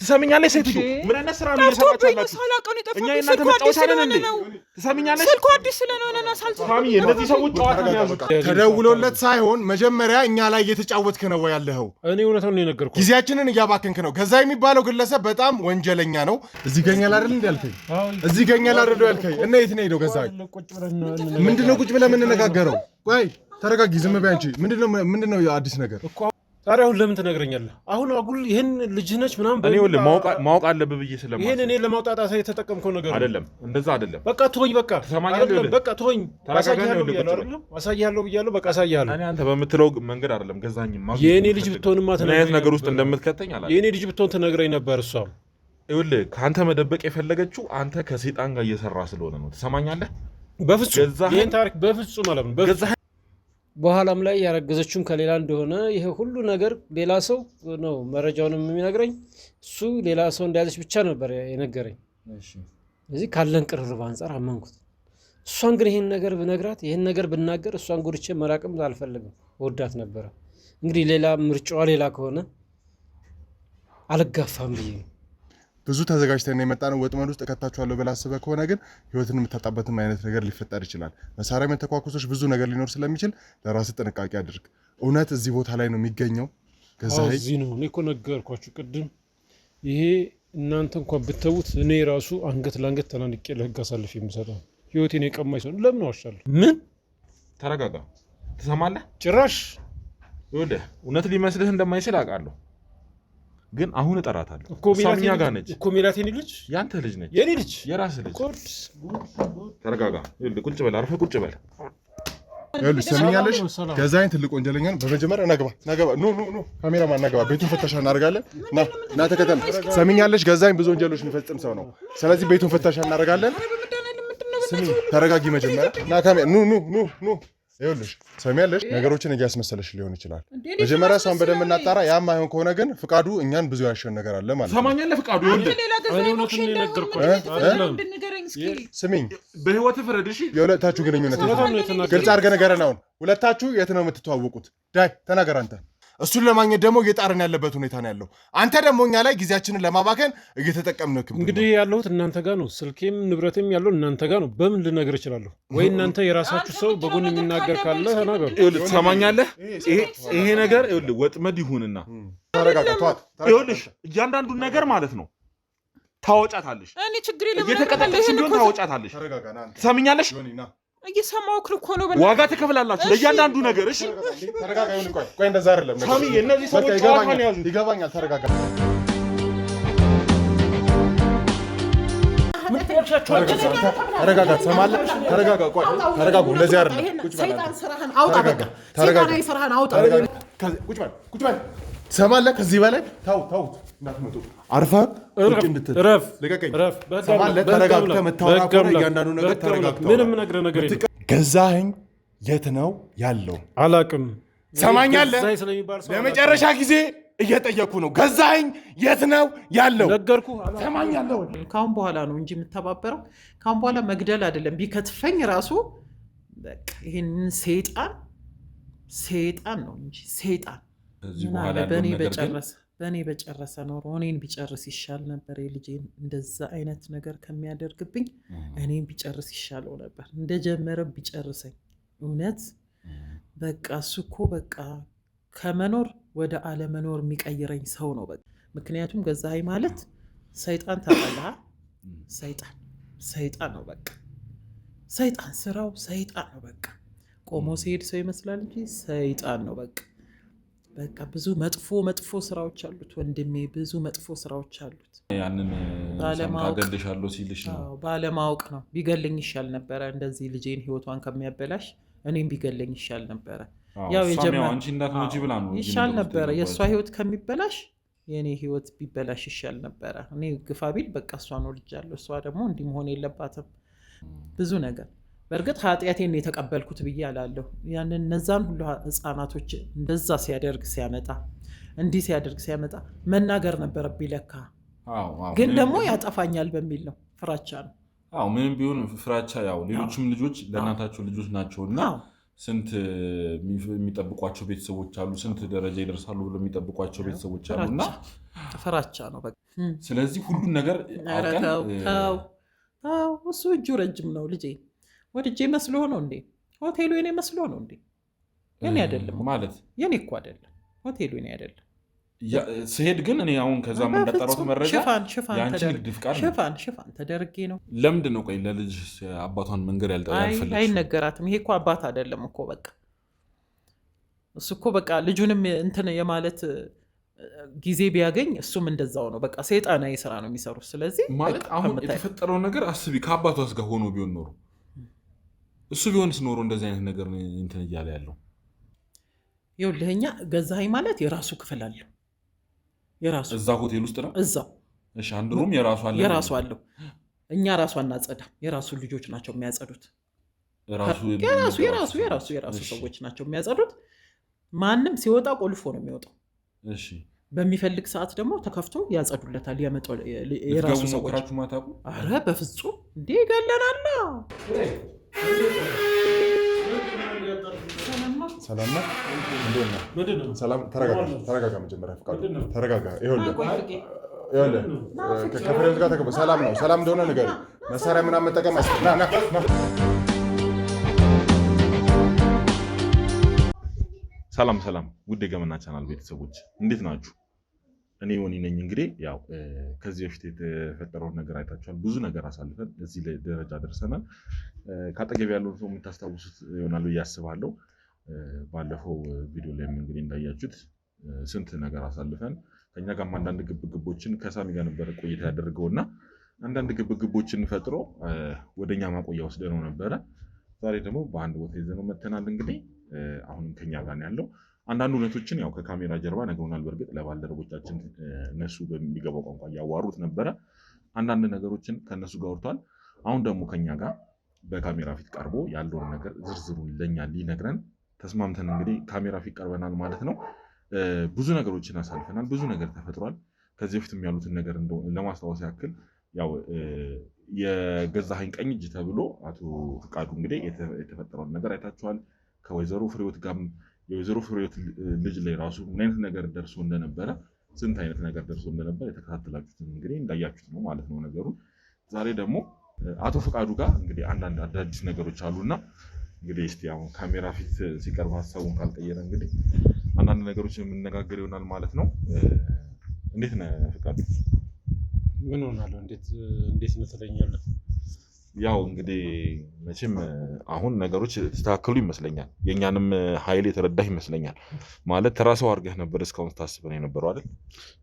ትሰሚኛለሽ ሴትዮ ምን አይነት ስራ ነው የሰራችላችሁ እኛ እናንተ መጫወቻለን እንዴ ትሰሚኛለሽ ስልኩ አዲስ ስለሆነ ነው ሳሚ እነዚህ ሰዎች ጨዋታ ነው ያዙት ተደውሎለት ሳይሆን መጀመሪያ እኛ ላይ እየተጫወትክ ነው ያለኸው እኔ እውነቱን ነው የነገርኩህ ጊዜያችንን እያባከንክ ነው ገዛ የሚባለው ግለሰብ በጣም ወንጀለኛ ነው እዚህ ገኛል አይደል እንዴ ያልከኝ እዚህ ገኛል አይደል ያልከኝ እና የት ነው ሄደው ገዛ ምንድነው ቁጭ ብለን የምንነጋገረው ቆይ ተረጋጊ ዝም በይ አንቺ ምንድነው አዲስ ነገር ታዲያ አሁን ለምን ትነግረኛለህ? አሁን አጉል ይሄን ልጅ ነች ምናምን እኔ ወለ ማወቅ አለብህ ብዬ ስለማለት ይሄን እኔ ለማውጣጣት የተጠቀምከው ነገር አይደለም እንደዛ አይደለም በቃ ተወኝ በቃ አይደለም በቃ ተወኝ አሳያለሁ ብያለሁ በቃ አሳያለሁ እኔ አንተ በምትለው መንገድ አይደለም ገዛኝማ የኔ ልጅ ብትሆንማ ተነግረኝ ነገር ውስጥ እንደምትከተኝ አላለ የኔ ልጅ ብትሆን ትነግረኝ ነበር እሷ ይኸውልህ ካንተ መደበቅ የፈለገችው አንተ ከሰይጣን ጋር እየሰራ ስለሆነ ነው ትሰማኛለህ በፍጹም ይሄን ታሪክ በፍጹም አላምን በኋላም ላይ ያረገዘችውን ከሌላ እንደሆነ ይሄ ሁሉ ነገር ሌላ ሰው ነው መረጃውንም የሚነግረኝ እሱ ሌላ ሰው እንደያዘች ብቻ ነበር የነገረኝ እዚህ ካለን ቅርርብ አንፃር አመንኩት እሷን ግን ይሄን ነገር ብነግራት ይሄን ነገር ብናገር እሷን ጉርቼ መራቅም አልፈልግም ወዳት ነበር እንግዲህ ሌላ ምርጫዋ ሌላ ከሆነ አልጋፋም ብዬ ብዙ ተዘጋጅተን የመጣነው ወጥመድ ውስጥ ከተታችኋለሁ ብላ አስበህ ከሆነ ግን ህይወትን የምታጣበትም አይነት ነገር ሊፈጠር ይችላል መሳሪያ መተኳኩሶች ብዙ ነገር ሊኖር ስለሚችል ለራስ ጥንቃቄ አድርግ እውነት እዚህ ቦታ ላይ ነው የሚገኘው ገዛይ እዚህ ነው እኔ እኮ ነገርኳችሁ ቅድም ይሄ እናንተ እንኳን ብትተውት እኔ ራሱ አንገት ለአንገት ተናንቄ ለህግ አሳልፌ የምሰጠው ህይወቴን የቀማኝ ሰው ለምን ዋሻለሁ ምን ተረጋጋ ትሰማለህ ጭራሽ ይኸውልህ እውነት ሊመስልህ እንደማይችል አውቃለሁ ግን አሁን እጠራታለሁ ሳሚያ ጋር ነች እኮ ሜላት የኔ ልጅ ያንተ ልጅ ነች የኔ ልጅ የራስህ ልጅ ተረጋጋ ይኸውልህ ቁጭ በል አርፈህ ቁጭ በል ይኸውልህ ሰሚኛለሽ ገዛይን ትልቅ ወንጀለኛ ነው በመጀመሪያ ናገባ ኑ ካሜራማን ናገባ ቤቱን ፍተሻ እናደርጋለን ና ተከተል ሰሚኛለሽ ገዛይን ብዙ ወንጀሎች የሚፈጽም ሰው ነው ስለዚህ ቤቱን ፍተሻ እናደርጋለን ስሚ ተረጋጊ መጀመሪያ ና ካሜራ ኑ ይኸውልሽ ሰሚያለሽ ነገሮችን እያስመሰለሽ ሊሆን ይችላል መጀመሪያ እሷን በደንብ እናጣራ ያም አይሆን ከሆነ ግን ፍቃዱ እኛን ብዙ ያሸን ነገር አለ ማለት ነው ሰማኛለህ ፍቃዱ ስሚኝ በህይወት ፍረድ እሺ የሁለታችሁ ግንኙነት ግልጽ አድርገህ ንገረን አሁን ሁለታችሁ የት ነው የምትተዋወቁት ዳይ ተናገር አንተ እሱን ለማግኘት ደግሞ እየጣርን ያለበት ሁኔታ ነው ያለው አንተ ደግሞ እኛ ላይ ጊዜያችንን ለማባከን እየተጠቀምንክ እንግዲህ ያለሁት እናንተ ጋር ነው ስልኬም ንብረቴም ያለው እናንተ ጋር ነው በምን ልነግር እችላለሁ ወይ እናንተ የራሳችሁ ሰው በጎን የሚናገር ካለ ተናገሩ ይኸውልህ ትሰማኛለህ ይሄ ነገር ይኸውልህ ወጥመድ ይሁንና ተረጋጋቷት ይኸውልህ እያንዳንዱን ነገር ማለት ነው ታወጫታለሽ እኔ ችግር የለም እየተቀጠቀሽ እንደሆነ ታወጫታለሽ ትሰማኛለሽ እየሰማው ክልኮ ነው ዋጋ ተከፍላላችሁ ለእያንዳንዱ ነገር እሺ ተረጋጋ ቆይ እንደዛ አይደለም ሳሚ እነዚህ ሰዎች ጨዋታን ያዙ ይገባኛል ተረጋጋ ተረጋጋ ሰማለ ተረጋጋ ቆይ ተረጋጉ እንደዚህ አይደለም ቁጭ በል ሰይጣን ስራህን አውጣ በቃ ሰይጣናዊ ስራህን አውጣ ቁጭ በል ሰማለ ከዚህ በላይ ታውት እንዳትመጡ አርፋ ቁጭ እንድትል ልቀቀኝ ሰማለ ተረጋግተህ መታወራ ከሆነ እያንዳንዱ ነገር ተረጋግተህ ምንም ነገር የለም ገዛኸኝ የት ነው ያለው አላቅም ሰማኛለህ ለመጨረሻ ጊዜ እየጠየኩ ነው ገዛኸኝ የት ነው ያለው ነገርኩ ሰማኛለህ ካሁን በኋላ ነው እንጂ የምተባበረው ካሁን በኋላ መግደል አይደለም ቢከትፈኝ ራሱ በቃ ይሄን ሰይጣን ነው እንጂ ሰይጣን በእኔ በጨረሰ ኖሮ እኔን ቢጨርስ ይሻል ነበር የልጄን እንደዛ አይነት ነገር ከሚያደርግብኝ እኔን ቢጨርስ ይሻለው ነበር እንደጀመረ ቢጨርሰኝ እውነት በቃ እሱ እኮ በቃ ከመኖር ወደ አለመኖር የሚቀይረኝ ሰው ነው በቃ ምክንያቱም ገዛኸኝ ማለት ሰይጣን ታውቃለህ ሰይጣን ነው በቃ ሰይጣን ስራው ሰይጣን ነው በቃ ቆሞ ሲሄድ ሰው ይመስላል እንጂ ሰይጣን ነው በቃ ብዙ መጥፎ ስራዎች አሉት ወንድሜ ብዙ መጥፎ ስራዎች አሉት ያንን ታገልሻለሁ ሲልሽ ነው ባለማወቅ ነው ቢገለኝ ይሻል ነበረ እንደዚህ ልጄን ህይወቷን ከሚያበላሽ እኔም ቢገለኝ ይሻል ነበረ ያው የጀመረው አንቺ እንዳትሞጂ ብላ ነው ይሻል ነበረ የሷ ህይወት ከሚበላሽ የኔ ህይወት ቢበላሽ ይሻል ነበረ እኔ ግፋቢል በቃ እሷ ነው ልጅ ያለው እሷ ደግሞ እንዲህ መሆን የለባትም ብዙ ነገር በርግጥ ኃጢያቴን ነው የተቀበልኩት ብዬ አላለሁ ያንን እነዛን ሁሉ ህፃናቶች እንደዛ ሲያመጣ መናገር ነበረብኝ ለካ ግን ደግሞ ያጠፋኛል በሚል ነው ፍራቻ ነው ምንም ቢሆን ፍራቻ ያው ሌሎችም ልጆች ለእናታቸው ልጆች ናቸውና ስንት የሚጠብቋቸው ቤተሰቦች አሉ፣ ስንት ደረጃ ይደርሳሉ ብሎ የሚጠብቋቸው ቤተሰቦች አሉና ፍራቻ ነው በቃ። ስለዚህ ሁሉን ነገር አውቀን እሱ እጁ ረጅም ነው ልጄ። ወድጄ መስሎ ነው እንዴ? ሆቴሉ የኔ መስሎ ነው እንዴ? የኔ አይደለም ማለት የኔ እኮ አይደለም ሆቴሉ የኔ አይደለም። ስሄድ ግን እኔ አሁን ከዛ እንዳጠራሁት መረጃ ያንቺ ንግድ ፍቃድ ሽፋን ተደርጌ ነው። ለምንድን ነው ቆይ ለልጅ አባቷን መንገድ ያልፈለግሽው? አይነገራትም። ይሄ እኮ አባት አይደለም እኮ በቃ እሱ እኮ በቃ ልጁንም እንትን የማለት ጊዜ ቢያገኝ እሱም እንደዛው ነው። በቃ ሰይጣናዊ ስራ ነው የሚሰሩት። ስለዚህ ማለት አሁን የተፈጠረው ነገር አስቢ፣ ከአባቷስ ጋር ሆኖ ቢሆን ኖሮ እሱ ቢሆንስ ኖሮ እንደዚህ አይነት ነገር እንትን እያለ ያለው ይኸውልህ፣ እኛ ገዛኸኝ ማለት የራሱ ክፍል አለው። የራሱ እዛ ሆቴል ውስጥ ነው እዛው። እሺ አንድ ሩም የራሱ አለው። እኛ ራሱ አናጸዳም፣ የራሱ ልጆች ናቸው የሚያጸዱት። የራሱ ሰዎች ናቸው የሚያጸዱት። ማንም ሲወጣ ቆልፎ ነው የሚወጣው። እሺ በሚፈልግ ሰዓት ደግሞ ተከፍቶ ያጸዱለታል። የራሱ ሰዎች። ኧረ በፍጹም እንዴ ይገለናል። ሰላም ነው። ሰላም ተረጋጋ። መጀመሪያ ፍቃዱ ተረጋጋ። ይኸውልህ ከፍሬዎት ጋር ተቀበል። ሰላም ነው። ሰላም እንደሆነ ንገሪኝ። መሳሪያ ምናምን መጠቀም ሰላም ውድ የገመና ቻናል ቤተሰቦች እንዴት ናችሁ? እኔ ዮኒ ነኝ። እንግዲህ ያው ከዚህ በፊት የተፈጠረውን ነገር አይታችኋል። ብዙ ነገር አሳልፈን እዚህ ላይ ደረጃ ደርሰናል። ከአጠገብ ያለውን ሰው የምታስታውሱት ይሆናል ብዬ አስባለሁ። ባለፈው ቪዲዮ ላይም እንግዲህ እንዳያችሁት ስንት ነገር አሳልፈን ከኛ ጋር አንዳንድ ግብግቦችን ከሳሚ ጋር ነበረ ቆይታ ያደርገውና አንዳንድ ግብግቦችን ፈጥሮ ወደኛ ማቆያ ወስደነው ነበረ። ዛሬ ደግሞ በአንድ ቦታ ይዘነው መተናል። እንግዲህ አሁንም ከኛ ጋር ያለው አንዳንድ እውነቶችን ያው ከካሜራ ጀርባ ነግሮናል። በእርግጥ ለባልደረቦቻችን እነሱ በሚገባው ቋንቋ እያዋሩት ነበረ። አንዳንድ ነገሮችን ከነሱ ጋር ወርቷል። አሁን ደግሞ ከኛ ጋር በካሜራ ፊት ቀርቦ ያለውን ነገር ዝርዝሩን ለኛ ሊነግረን ተስማምተን እንግዲህ ካሜራ ፊት ቀርበናል ማለት ነው። ብዙ ነገሮችን አሳልፈናል። ብዙ ነገር ተፈጥሯል። ከዚህ በፊትም ያሉትን ነገር ለማስታወስ ያክል ያው የገዛኸኝ ቀኝ እጅ ተብሎ አቶ ፍቃዱ እንግዲህ የተፈጠረውን ነገር አይታችኋል። ከወይዘሮ ፍሬዎት ጋር የወይዘሮ ፍሬዎት ልጅ ላይ ራሱ ምን አይነት ነገር ደርሶ እንደነበረ ስንት አይነት ነገር ደርሶ እንደነበረ የተከታተላችሁትን እንግዲህ እንዳያችሁት ነው ማለት ነው ነገሩን። ዛሬ ደግሞ አቶ ፍቃዱ ጋር እንግዲህ አንዳንድ አዳዲስ ነገሮች አሉና እንግዲህ እስቲ አሁን ካሜራ ፊት ሲቀርብ ሀሳቡን ካልቀየረ እንግዲህ አንዳንድ ነገሮችን የምንነጋገር ይሆናል ማለት ነው። እንዴት ነህ ፍቃዱ? ምን ሆናለሁ? እንዴት ነው ትለኛለህ? ያው እንግዲህ መቼም አሁን ነገሮች ተስተካከሉ ይመስለኛል። የኛንም ኃይል የተረዳህ ይመስለኛል። ማለት ተራሰው አድርገህ ነበር እስካሁን ታስበን የነበረው አይደል?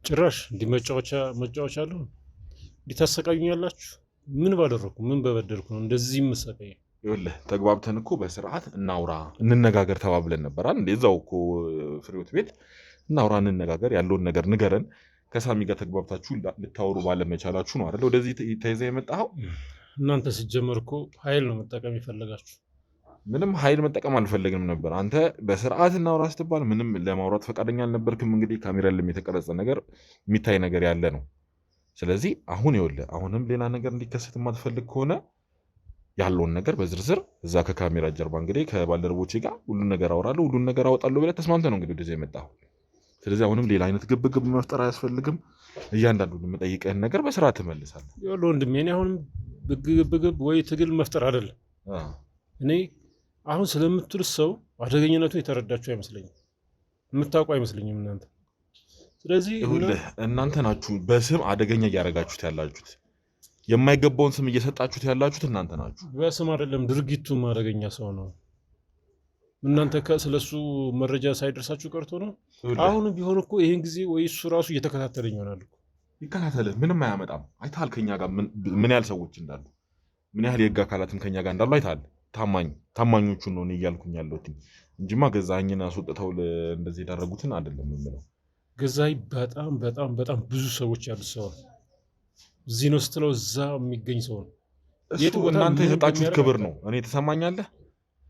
ጭራሽ እንዲህ መጫወቻ አለው እንዲህ ታሰቃዩኛላችሁ? ምን ባደረኩ ምን በበደልኩ ነው እንደዚህ የምሰቃየው? ይኸውልህ ተግባብተን እኮ በስርዓት እናውራ እንነጋገር ተባብለን ነበር አይደል? እንደዛው እኮ ፍሬዎት ቤት እናውራ እንነጋገር፣ ያለውን ነገር ንገረን። ከሳሚ ጋር ተግባብታችሁ ልታወሩ ባለመቻላችሁ ነው አይደል ወደዚህ ተይዘህ የመጣኸው? እናንተ ሲጀመር እኮ ኃይል ነው መጠቀም የፈለጋችሁ። ምንም ኃይል መጠቀም አልፈለግንም ነበር። አንተ በስርዓት እናውራ ስትባል ምንም ለማውራት ፈቃደኛ አልነበርክም። እንግዲህ ካሜራ ለም የተቀረጸ ነገር የሚታይ ነገር ያለ ነው። ስለዚህ አሁን ይኸውልህ አሁንም ሌላ ነገር እንዲከሰት የማትፈልግ ከሆነ ያለውን ነገር በዝርዝር እዛ ከካሜራ ጀርባ እንግዲህ ከባልደረቦቼ ጋር ሁሉን ነገር አወራለሁ፣ ሁሉን ነገር አወጣለሁ ብለህ ተስማምተህ ነው እንግዲህ ወደዚህ የመጣኸው። ስለዚህ አሁንም ሌላ አይነት ግብግብ መፍጠር አያስፈልግም። እያንዳንዱን የምጠይቀህን ነገር በስርዓት ትመልሳለህ። ይኸውልህ ወንድሜ እኔ አሁንም ግብግብ ወይ ትግል መፍጠር አይደለም። እኔ አሁን ስለምትሉት ሰው አደገኝነቱን የተረዳችሁ አይመስለኝም፣ የምታውቁ አይመስለኝም እናንተ። ስለዚህ እናንተ ናችሁ በስም አደገኛ እያደረጋችሁት ያላችሁት። የማይገባውን ስም እየሰጣችሁት ያላችሁት እናንተ ናችሁ። በስም አይደለም ድርጊቱም አደገኛ ሰው ነው። እናንተ ስለሱ መረጃ ሳይደርሳችሁ ቀርቶ ነው። አሁን ቢሆን እኮ ይሄን ጊዜ ወይ እሱ ራሱ እየተከታተለኝ ይሆናል እኮ። ይከታተልህ፣ ምንም አያመጣም። አይተሃል ከኛ ጋር ምን ያህል ሰዎች እንዳሉ፣ ምን ያህል የህግ አካላትም ከኛ ጋር እንዳሉ አይተሃል። ታማኞቹን ነው እያልኩኝ ያለሁት እንጂማ ገዛኸኝን አስወጥተው እንደዚህ ያደረጉትን አይደለም የምለው። ገዛኸኝ በጣም በጣም በጣም ብዙ ሰዎች ያሉት ሰው ነው። እዚህ ነው ስትለው እዛ የሚገኝ ሰው ነው። እሱ እናንተ የሰጣችሁት ክብር ነው። እኔ ተሰማኛለህ።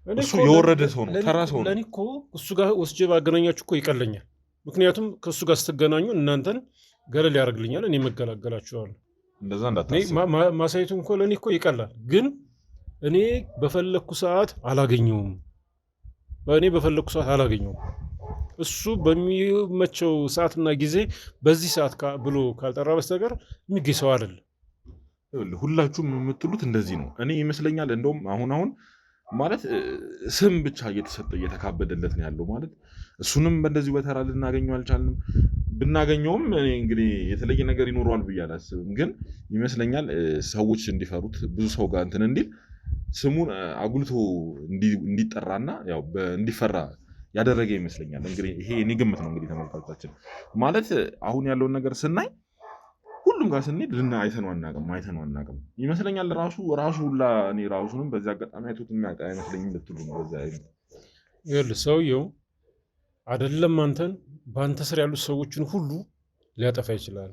እሱ የወረደ ሰው ነው፣ ተራ ሰው ነው። ለእኔ እኮ እሱ ጋር ወስጄ ባገናኛችሁ እኮ ይቀለኛል። ምክንያቱም ከእሱ ጋር ስትገናኙ እናንተን ገለል ያደርግልኛል፣ እኔ መገላገላችኋለሁ። እንደዛ እንዳታስብ። ማሳየቱ እኮ ለእኔ እኮ ይቀላል፣ ግን እኔ በፈለግኩ ሰዓት አላገኘውም። በእኔ በፈለኩ ሰዓት አላገኘውም። እሱ በሚመቸው ሰዓትና ጊዜ በዚህ ሰዓት ብሎ ካልጠራ በስተቀር የሚገኝ ሰው አይደለም። ሁላችሁም የምትሉት እንደዚህ ነው። እኔ ይመስለኛል እንደውም አሁን ማለት ስም ብቻ እየተሰጠ እየተካበደለት ነው ያለው። ማለት እሱንም በእንደዚህ በተራ ልናገኘው አልቻልንም። ብናገኘውም እኔ እንግዲህ የተለየ ነገር ይኖረዋል ብዬ አላስብም። ግን ይመስለኛል ሰዎች እንዲፈሩት ብዙ ሰው ጋር እንትን እንዲል ስሙን አጉልቶ እንዲጠራና ያው እንዲፈራ ያደረገ ይመስለኛል። እንግዲህ ይሄ እኔ ግምት ነው። እንግዲህ ተመልካቾቻችን ማለት አሁን ያለውን ነገር ስናይ ሁሉም ጋር ስንሄድ አይተነው አናውቅም ይመስለኛል። ራሱ ሁላ እኔ ራሱንም በዚህ አጋጣሚ አይቶት የሚያውቅ አይመስለኝም ልትሉ ነው። በዛ አይነት ይኸውልህ ሰውየው አይደለም አንተን በአንተ ስር ያሉት ሰዎችን ሁሉ ሊያጠፋ ይችላል።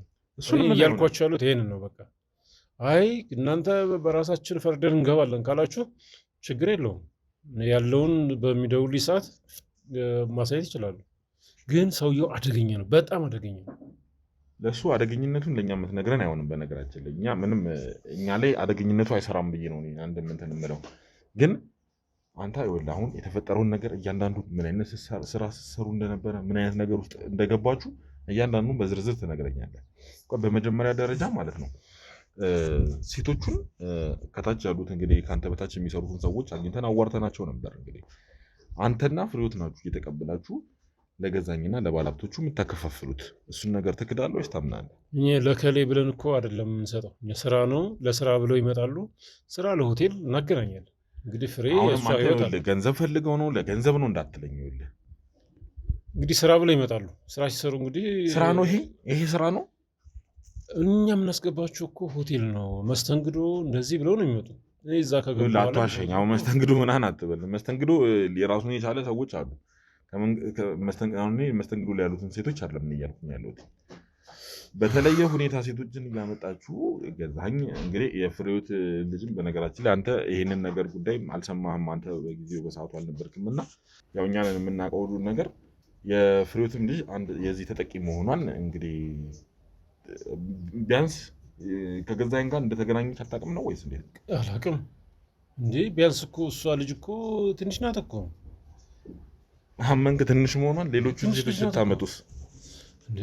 እያልኳቸው ያሉት ይሄንን ነው። በቃ አይ እናንተ በራሳችን ፈርደን እንገባለን ካላችሁ ችግር የለውም። ያለውን በሚደውልኝ ሰዓት ማሳየት ይችላሉ። ግን ሰውየው አደገኛ ነው፣ በጣም አደገኛ ነው። ለእሱ አደገኝነቱን ለእኛ የምትነግረን አይሆንም። በነገራችን ላይ እኛ ላይ አደገኝነቱ አይሰራም ብዬ ነው አንድ እንትን የምለው። ግን አንተ ይኸውልህ አሁን የተፈጠረውን ነገር እያንዳንዱ ምን አይነት ስራ ስትሰሩ እንደነበረ ምን አይነት ነገር ውስጥ እንደገባችሁ እያንዳንዱ በዝርዝር ትነግረኛለህ። በመጀመሪያ ደረጃ ማለት ነው ሴቶቹን ከታች ያሉት እንግዲህ ከአንተ በታች የሚሰሩትን ሰዎች አግኝተን አዋርተናቸው ነበር። እንግዲህ አንተና ፍሬዎት ናችሁ እየተቀበላችሁ ለገዛኝና ለባለሀብቶቹ የምታከፋፍሉት። እሱን ነገር ትክዳለህ ወይስ ታምናለህ? እኛ ለከሌ ብለን እኮ አይደለም የምንሰጠው። ስራ ነው፣ ለስራ ብለው ይመጣሉ። ስራ ለሆቴል እናገናኛለን። እንግዲህ ፍሬ ገንዘብ ፈልገው ነው ለገንዘብ ነው እንዳትለኝ። ይኸውልህ እንግዲህ ስራ ብለው ይመጣሉ። ስራ ሲሰሩ እንግዲህ ስራ ነው ይሄ ስራ ነው። እኛ የምናስገባቸው እኮ ሆቴል ነው፣ መስተንግዶ እንደዚህ ብለው ነው የሚመጡ። እዛ ከገባላቷሸኝ አሁን መስተንግዶ ምናምን አትበል። መስተንግዶ የራሱን የቻለ ሰዎች አሉ። መስተንግዶ ላይ ያሉትን ሴቶች አይደለም እያልኩኝ ያለሁት። በተለየ ሁኔታ ሴቶችን እያመጣችሁ ገዛኝ። እንግዲህ የፍሬዎት ልጅም በነገራችን ላይ አንተ ይሄንን ነገር ጉዳይ አልሰማህም። አንተ በጊዜው በሰዓቱ አልነበርክም እና ያው እኛ የምናውቀው ነገር የፍሬዎትም ልጅ የዚህ ተጠቂ መሆኗን እንግዲህ ቢያንስ ከገዛኝ ጋር እንደተገናኘች አታውቅም ነው ወይስ እንዴት? አላውቅም እንዴ ቢያንስ እኮ እሷ ልጅ እኮ ትንሽ ናት እኮ። አመንክ ትንሽ መሆኗን? ሌሎቹን ሴቶች ስታመጡስ እንዴ?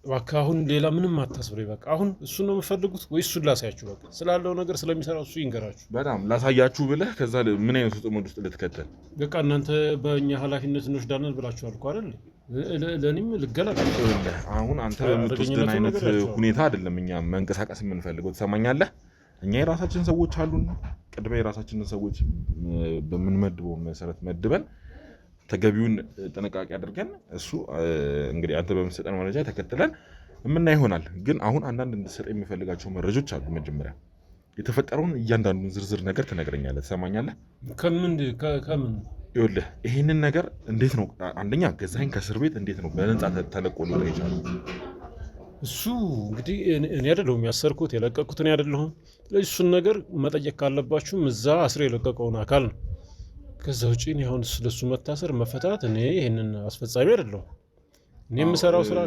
በቃ አሁን ሌላ ምንም አታስብሬ። በቃ አሁን እሱን ነው የምፈልጉት ወይ እሱን ላሳያችሁ? በቃ ስላለው ነገር ስለሚሰራው እሱ ይንገራችሁ። በጣም ላሳያችሁ ብለህ ከዛ ምን አይነት ጥምድ ውስጥ ልትከተል? በቃ እናንተ በእኛ ኃላፊነት እንወስዳለን ብላችኋል እኮ አይደል? ለእኔም ልገላል። አሁን አንተ በምትወስደን አይነት ሁኔታ አይደለም እኛ መንቀሳቀስ የምንፈልገው። ትሰማኛለህ? እኛ የራሳችን ሰዎች አሉን። ቅድሚያ የራሳችንን ሰዎች በምንመድበው መሰረት መድበን ተገቢውን ጥንቃቄ አድርገን እሱ እንግዲህ አንተ በምትሰጠን መረጃ ተከትለን የምናይ ይሆናል። ግን አሁን አንዳንድ እንድትሰጥ የሚፈልጋቸው መረጃዎች አሉ። መጀመሪያ የተፈጠረውን እያንዳንዱን ዝርዝር ነገር ትነግረኛለህ። ትሰማኛለህ? ከምን ይኸውልህ ይህንን ነገር እንዴት ነው አንደኛ ገዛኸኝ ከእስር ቤት እንዴት ነው በነፃ ተለቆ ሊወጣ የቻለው? እሱ እንግዲህ እኔ አይደለሁም ያሰርኩት፣ የለቀቅኩት እኔ አይደለሁም። ስለዚህ እሱን ነገር መጠየቅ ካለባችሁም እዛ አስሮ የለቀቀውን አካል ነው። ከዛ ውጭ አሁን ስለሱ መታሰር መፈታት እኔ ይህንን አስፈጻሚ አይደለሁም። እኔ የምሰራው ስራ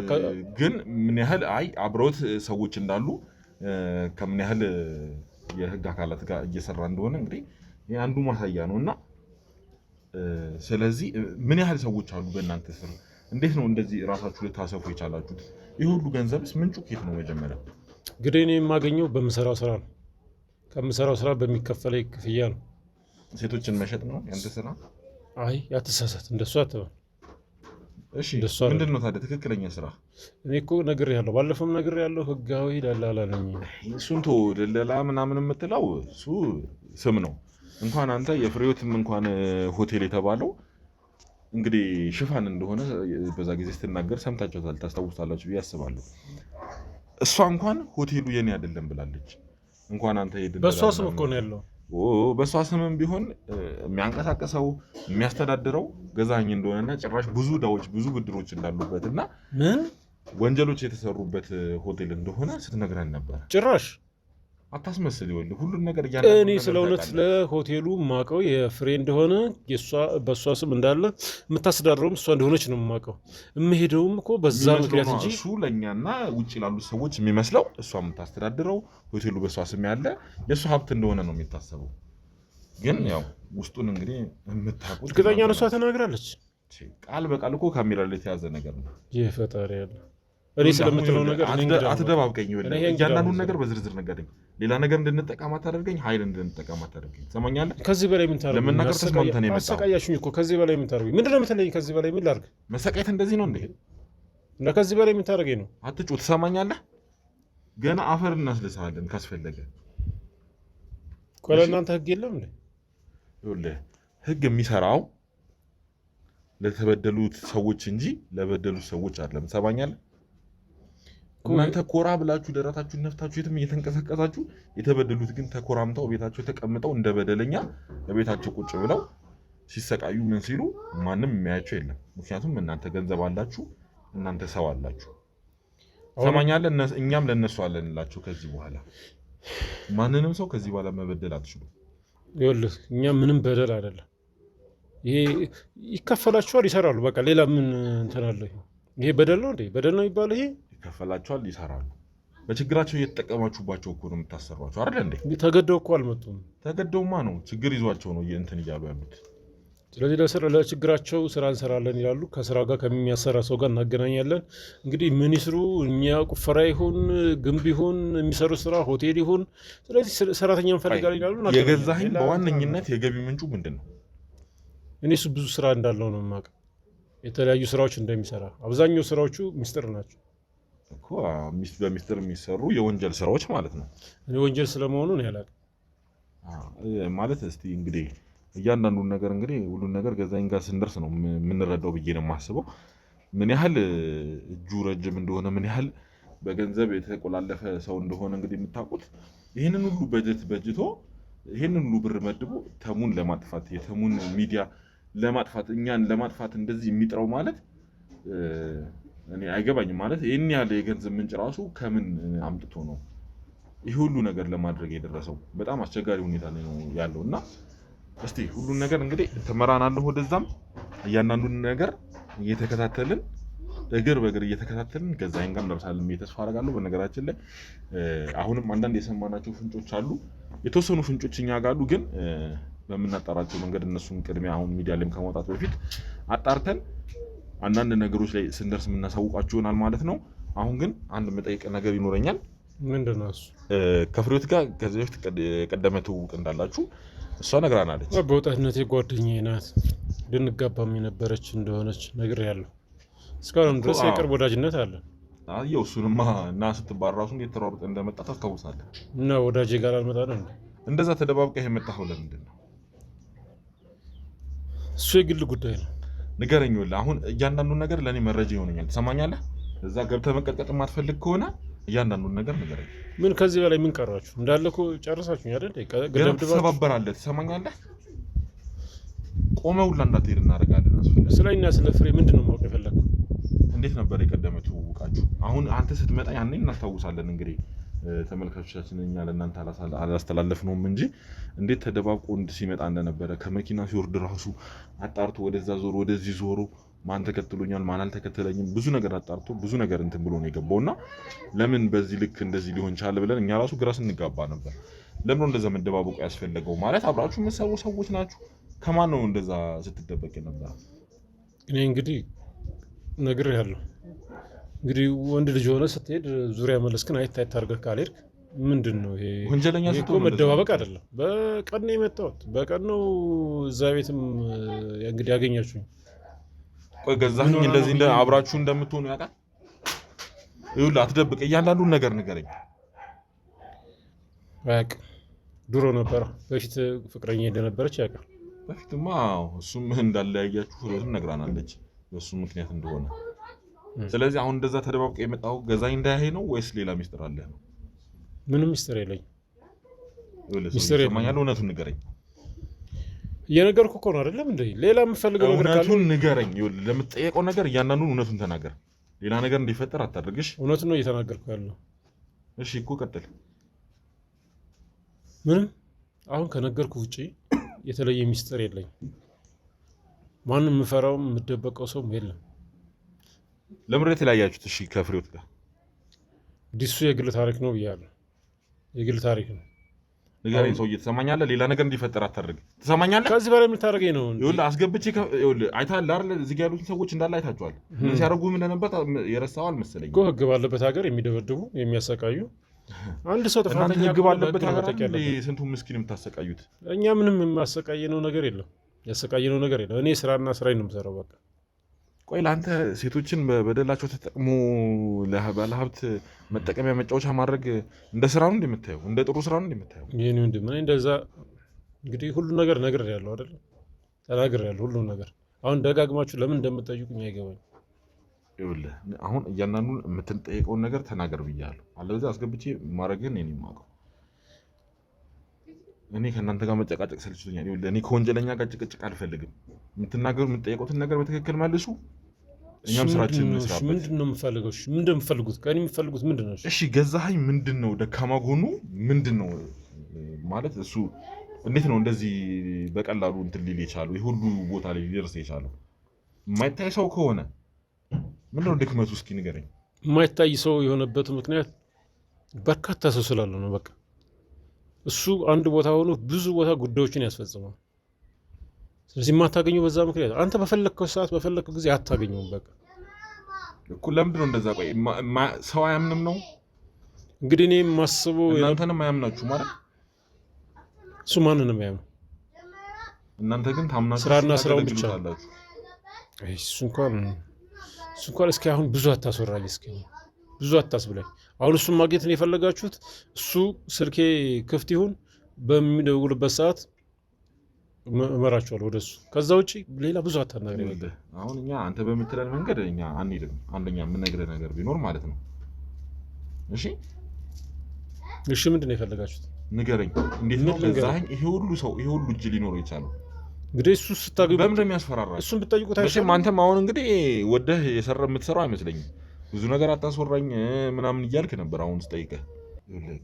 ግን ምን ያህል አብረውት ሰዎች እንዳሉ ከምን ያህል የህግ አካላት ጋር እየሰራ እንደሆነ እንግዲህ አንዱ ማሳያ ነው። እና ስለዚህ ምን ያህል ሰዎች አሉ በእናንተ ስር? እንዴት ነው እንደዚህ ራሳችሁ ልታሰፉ የቻላችሁት? ይህ ሁሉ ገንዘብስ ምንጩ ከየት ነው? መጀመሪያ እንግዲህ እኔ የማገኘው በምሰራው ስራ ነው። ከምሰራው ስራ በሚከፈለኝ ክፍያ ነው። ሴቶችን መሸጥ ነው ያንተ ስራ? አይ ያተሳሳት እንደሱ አትበል። እሺ ምንድን ነው ታዲያ ትክክለኛ ስራ? እኔ እኮ ነግሬሃለሁ፣ ባለፈውም ነግሬሃለሁ፣ ህጋዊ ደላላ ነኝ። እሱን ተው፣ ደላላ ምናምን የምትለው እሱ ስም ነው። እንኳን አንተ የፍሬዎትም እንኳን ሆቴል የተባለው እንግዲህ ሽፋን እንደሆነ በዛ ጊዜ ስትናገር ሰምታችኋል፣ ታስታውሳላችሁ ብዬ አስባለሁ። እሷ እንኳን ሆቴሉ የኔ አይደለም ብላለች። እንኳን አንተ በእሷ ስም እኮ ነው ያለው። በእሷ ስምም ቢሆን የሚያንቀሳቀሰው የሚያስተዳድረው ገዛኸኝ እንደሆነና ጭራሽ ብዙ ዕዳዎች ብዙ ብድሮች እንዳሉበት እና ወንጀሎች የተሰሩበት ሆቴል እንደሆነ ስትነግረን ነበር። ጭራሽ አታስመስል። ይኸውልህ ሁሉን ነገር እኔ ስለ እውነት ለሆቴሉ የማውቀው የፍሬ እንደሆነ በእሷ ስም እንዳለ የምታስተዳድረውም እሷ እንደሆነች ነው የማውቀው። የምሄደውም እኮ በዛ ምክንያት እንጂ እሱ ለእኛና ውጭ ላሉት ሰዎች የሚመስለው እሷ የምታስተዳድረው ሆቴሉ በእሷ ስም ያለ የእሷ ሀብት እንደሆነ ነው የሚታሰበው። ግን ያው ውስጡን እንግዲህ የምታውቁት እርግጠኛ ነው እሷ ተናግራለች። ቃል በቃል እኮ ካሜራ ላይ የተያዘ ነገር ነው። ይህ ፈጣሪ ያለ እኔ ስለምትለው ነገር አትደባብቀኝ። እያንዳንዱን ነገር በዝርዝር ነገረኝ። ሌላ ነገር እንድንጠቀም አታደርገኝ። ኃይል እንድንጠቀም አታደርገኝ። ትሰማኛለህ? ከዚህ በላይ ምን ታደርገኝ? ለመናገር ተስማምተን የመጣው አሰቃያችሁኝ እኮ። ከዚህ በላይ ምን ታደርገኝ? ምንድን ነው የምትለኝ? ከዚህ በላይ ምን ላድርግ? መሰቃየት እንደዚህ ነው እንዴ? እና ከዚህ በላይ ምን ታደርገኝ ነው? አትጩ። ትሰማኛለህ? ገና አፈር እናስልሳለን ካስፈለገ። ቆይ ለእናንተ ህግ የለም እንዴ? ይኸውልህ ህግ የሚሰራው ለተበደሉት ሰዎች እንጂ ለበደሉት ሰዎች አይደለም። ትሰማኛለህ? እናንተ ኮራ ብላችሁ ደረታችሁን ነፍታችሁ የትም እየተንቀሳቀሳችሁ፣ የተበደሉት ግን ተኮራምተው ቤታቸው ተቀምጠው እንደ በደለኛ በቤታቸው ቁጭ ብለው ሲሰቃዩ ምን ሲሉ ማንም የሚያያቸው የለም። ምክንያቱም እናንተ ገንዘብ አላችሁ፣ እናንተ ሰው አላችሁ። ትሰማኛለህ? እኛም ለእነሱ አለንላቸው። ከዚህ በኋላ ማንንም ሰው ከዚህ በኋላ መበደል አትችሉም። ይኸውልህ እኛ ምንም በደል አይደለም። ይሄ ይከፈላችኋል፣ ይሰራሉ። በቃ ሌላ ምን እንትን አለ? ይሄ በደል ነው እንዴ? በደል ነው የሚባለው ይሄ? ይከፈላቸዋል፣ ይሰራሉ። በችግራቸው እየተጠቀማችሁባቸው እኮ ነው የምታሰሯቸው አይደል እንዴ? ተገደው እኮ አልመጡም። ተገደውማ ነው ችግር ይዟቸው ነው እንትን እያሉ ያሉት። ስለዚህ ለችግራቸው ስራ እንሰራለን ይላሉ። ከስራ ጋር ከሚያሰራ ሰው ጋር እናገናኛለን። እንግዲህ ምን ይስሩ እኛ፣ ቁፈራ ይሁን ግንብ ይሁን የሚሰሩ ስራ ሆቴል ይሁን፣ ስለዚህ ሰራተኛ እንፈልጋለን ይላሉ። የገዛኸኝ በዋነኝነት የገቢ ምንጩ ምንድን ነው? እኔ እሱ ብዙ ስራ እንዳለው ነው የማውቀው። የተለያዩ ስራዎች እንደሚሰራ፣ አብዛኛው ስራዎቹ ሚስጥር ናቸው እኮ። በሚስጥር የሚሰሩ የወንጀል ስራዎች ማለት ነው። እኔ ወንጀል ስለመሆኑ ነው ያላል ማለት። እስቲ እንግዲህ እያንዳንዱን ነገር እንግዲህ ሁሉን ነገር ገዛኸኝ ጋር ስንደርስ ነው የምንረዳው ብዬ ነው የማስበው። ምን ያህል እጁ ረጅም እንደሆነ፣ ምን ያህል በገንዘብ የተቆላለፈ ሰው እንደሆነ እንግዲህ የምታውቁት። ይህንን ሁሉ በጅቶ ይህንን ሁሉ ብር መድቦ ተሙን ለማጥፋት የተሙን ሚዲያ ለማጥፋት እኛን ለማጥፋት እንደዚህ የሚጥረው ማለት እኔ አይገባኝም። ማለት ይህን ያለ የገንዘብ ምንጭ ራሱ ከምን አምጥቶ ነው ይህ ሁሉ ነገር ለማድረግ የደረሰው? በጣም አስቸጋሪ ሁኔታ ላይ ነው ያለው እና እስቲ ሁሉን ነገር እንግዲህ ተመራናለሁ። ወደዛም እያንዳንዱን ነገር እየተከታተልን እግር በእግር እየተከታተልን ገዛኸኝ ጋር እንደርሳለን ብዬ ተስፋ አደርጋለሁ። በነገራችን ላይ አሁንም አንዳንድ የሰማናቸው ፍንጮች አሉ፣ የተወሰኑ ፍንጮች እኛ ጋር አሉ። ግን በምናጣራቸው መንገድ እነሱን ቅድሚያ አሁን ሚዲያ ላይም ከማውጣት በፊት አጣርተን አንዳንድ ነገሮች ላይ ስንደርስ የምናሳውቃችሁ ይሆናል ማለት ነው። አሁን ግን አንድ መጠይቅ ነገር ይኖረኛል። ምንድን ነው እሱ? ከፍሬዎት ጋር ከዚህ በፊት ቀደመ ትውውቅ እንዳላችሁ እሷ ነግራናለች። በወጣትነቴ ጓደኛዬ ናት፣ ልንጋባም የነበረች እንደሆነች ነግሬያለሁ። እስካሁንም ድረስ የቅርብ ወዳጅነት አለ። አየው እሱንማ እና ስትባል ራሱ እንዴት ተሯሩጠ እንደመጣ ታስታውሳለህ። እና ወዳጄ ጋር አልመጣ ነው እንደዛ ተደባብቀህ የመጣኸው ለምንድን ነው? እሱ የግል ጉዳይ ነው። ንገረኝ። አሁን እያንዳንዱን ነገር ለእኔ መረጃ ይሆነኛል። ትሰማኛለህ? እዛ ገብተህ መቀጥቀጥ የማትፈልግ ከሆነ እያንዳንዱን ነገር ንገረኝ። ምን ከዚህ በላይ ምን ቀራችሁ? እንዳለ እኮ ጨርሳችሁ አይደል? ትሰባበራለህ። ትሰማኛለህ? ቆመህ ሁላ እንዳትሄድ እናደርጋለን። አስፈልግ ስለ እኛ ስለ ፍሬ ምንድን ነው ማወቅ የፈለግኩት? እንዴት ነበር የቀደመ ትውውቃችሁ? አሁን አንተ ስትመጣ ያኔ እናስታውሳለን። እንግዲህ ተመልካቾቻችን እኛ ለእናንተ አላስተላለፍነውም እንጂ እንዴት ተደባብቆ ሲመጣ እንደነበረ ከመኪና ሲወርድ ራሱ አጣርቶ ወደዛ ዞሮ ወደዚህ ዞሮ ማን ተከትሎኛል ማን አልተከተለኝም ብዙ ነገር አጣርቶ ብዙ ነገር እንትን ብሎ ነው የገባውና ለምን በዚህ ልክ እንደዚህ ሊሆን ቻለ ብለን እኛ ራሱ ግራ ስንጋባ ነበር። ለምን እንደዛ መደባበቁ ያስፈልገው? ማለት አብራችሁ የምትሰሩ ሰዎች ናችሁ። ከማን ነው እንደዛ ስትደበቅ ነበር? እኔ እንግዲህ ነግሬሃለሁ። እንግዲህ ወንድ ልጅ ሆነ ስትሄድ ዙሪያ መለስክን አይታይት አድርገህ ካልሄድክ ምንድን ነው ይሄ? ወንጀለኛ ስትሆን መደባበቅ አይደለም። በቀን ነው የመጣሁት፣ በቀን ነው እዛ ቤትም እንግዲህ ያገኛችሁኝ። ቆይ ገዛኸኝ እንደዚህ እንደ አብራችሁ እንደምትሆኑ ያውቃል? ይኸውልህ አትደብቅ፣ እያንዳንዱን ነገር ንገረኝ። አያውቅም። ድሮ ነበረ በፊት ፍቅረኛ እንደነበረች ያውቃል። በፊትማ እሱም እንዳለያያችሁ ፍሬዎትም ነግራናለች በሱ ምክንያት እንደሆነ። ስለዚህ አሁን እንደዛ ተደባብቀ የመጣው ገዛኸኝ እንዳያሄ ነው ወይስ ሌላ ሚስጥር አለ ነው? ምንም ሚስጥር የለኝም። ሚስጥር የለኝም። እውነቱን ንገረኝ። እየነገርኩህ እኮ ነው አይደለም እንዴ? ሌላ የምፈልገው ነገር ካለ እውነቱን ንገረኝ። ይኸውልህ ለምትጠየቀው ነገር እያንዳንዱን እውነቱን ተናገር። ሌላ ነገር እንዲፈጠር አታድርግሽ። እውነቱን ነው እየተናገርኩ ያለው። እሺ እኮ ቀጥል። ምንም አሁን ከነገርኩህ ውጪ የተለየ ሚስጥር የለኝም። ማንም የምፈራው የምደበቀው ሰው የለም። ለምሬት የተለያያችሁት? እሺ ከፍሬዎት ጋር ዲሱ የግል ታሪክ ነው ብያለሁ። የግል ታሪክ ነው። ንገረኝ ሰውዬ ትሰማኛለህ? ሌላ ነገር እንዲፈጠር አታድርግ። ትሰማኛለህ? ከዚህ በላይ የምታደርገኝ ነው። ይኸውልህ አስገብቼ ይኸውልህ አይተሃል አይደል? እዚህ ጋር ያሉትን ሰዎች እንዳለ አይታችኋል። ምን ሲያደርጉ ምን እንደነበር የረሳው አልመሰለኝም እኮ። ህግ ባለበት ሀገር የሚደበድቡ የሚያሰቃዩ አንድ ሰው ጥፋተኛ ህግ ባለበት ሀገር ስንቱን ምስኪን የምታሰቃዩት? እኛ ምንም የማሰቃየነው ነገር የለም፣ ያሰቃየነው ነገር የለም። እኔ ስራና ስራዬን ነው የምሰራው በቃ። ቆይ ለአንተ ሴቶችን በበደላቸው ተጠቅሞ ባለሀብት መጠቀሚያ መጫወቻ ማድረግ እንደ ስራ ነው እንደምታየው? እንደ ጥሩ ስራ ነው እንደምታየው? ይሄን ወንድም እኔ እንደዛ እንግዲህ ሁሉ ነገር ነግሬያለሁ አይደል? ተናግሬያለሁ ሁሉ ነገር። አሁን ደጋግማችሁ ለምን እንደምትጠይቁኝ አይገባኝ። ይኸውልህ አሁን እያንዳንዱን የምትጠይቀውን ነገር ተናገር ብያለሁ። አለበለዚያ አስገብቼ ማድረግህን እኔ የማውቀው። እኔ ከእናንተ ጋር መጨቃጨቅ ሰልችቶኛል። ይኸውልህ እኔ ከወንጀለኛ ጋር ጭቅጭቅ አልፈልግም። የምትናገሩ የምትጠይቁትን ነገር በትክክል መልሱ። እኛም ስራችን እንስራበት። ምንድን ነው የምፈልገው? ምንድን ነው የምፈልጉት? ከእኔ የምፈልጉት ምንድን ነው? እሺ ገዛኸኝ ምንድን ነው ደካማ ጎኑ ምንድን ነው ማለት? እሱ እንዴት ነው እንደዚህ በቀላሉ እንትን ሊል የቻለው? የሁሉ ቦታ ላይ ሊደርስ የቻለው? የማይታይ ሰው ከሆነ ምንድን ነው ድክመቱ? እስኪ ንገረኝ። የማይታይ ሰው የሆነበት ምክንያት በርካታ ሰው ስላለ ነው። በቃ እሱ አንድ ቦታ ሆኖ ብዙ ቦታ ጉዳዮችን ያስፈጽማል። ስለዚህ የማታገኘው በዛ ምክንያት አንተ በፈለግከው ሰዓት በፈለግከው ጊዜ አታገኘውም። በቃ እኮ ለምንድን ነው እንደዛ? ቆይ ሰው አያምንም ነው እንግዲህ። እኔ የማስበው እናንተንም አያምናችሁ ማለት እሱ ማንንም አያምነው። እናንተ ግን ታምናችሁ ስራና ስራውን ብቻ እሱ እንኳን እስኪ አሁን ብዙ አታስወራኝ፣ እስኪ ብዙ አታስብላኝ። አሁን እሱን ማግኘት ነው የፈለጋችሁት። እሱ ስልኬ ክፍት ይሁን በሚደውልበት ሰዓት እመራችኋለሁ ወደሱ። ከዛ ውጪ ሌላ ብዙ አታናግረኝ። አሁን እኛ አንተ በምትለን መንገድ እኛ አንሄድም። አንደኛ የምነግርህ ነገር ቢኖር ማለት ነው። እሺ ምንድን ነው የፈለጋችሁት? ንገረኝ። እንዴት ነው ገዛኸኝ? ይሄ ሁሉ ሰው ይሄ ሁሉ እጅ ሊኖረው ይቻላል? እንግዲህ እሱ ስታገኙ በምን እንደሚያስፈራራ እሱን ብትጠይቁት አይሻልም? አንተም አሁን እንግዲህ ወደህ የምትሰራው አይመስለኝም። ብዙ ነገር አታስወራኝ ምናምን እያልክ ነበር። አሁን ስጠይቅህ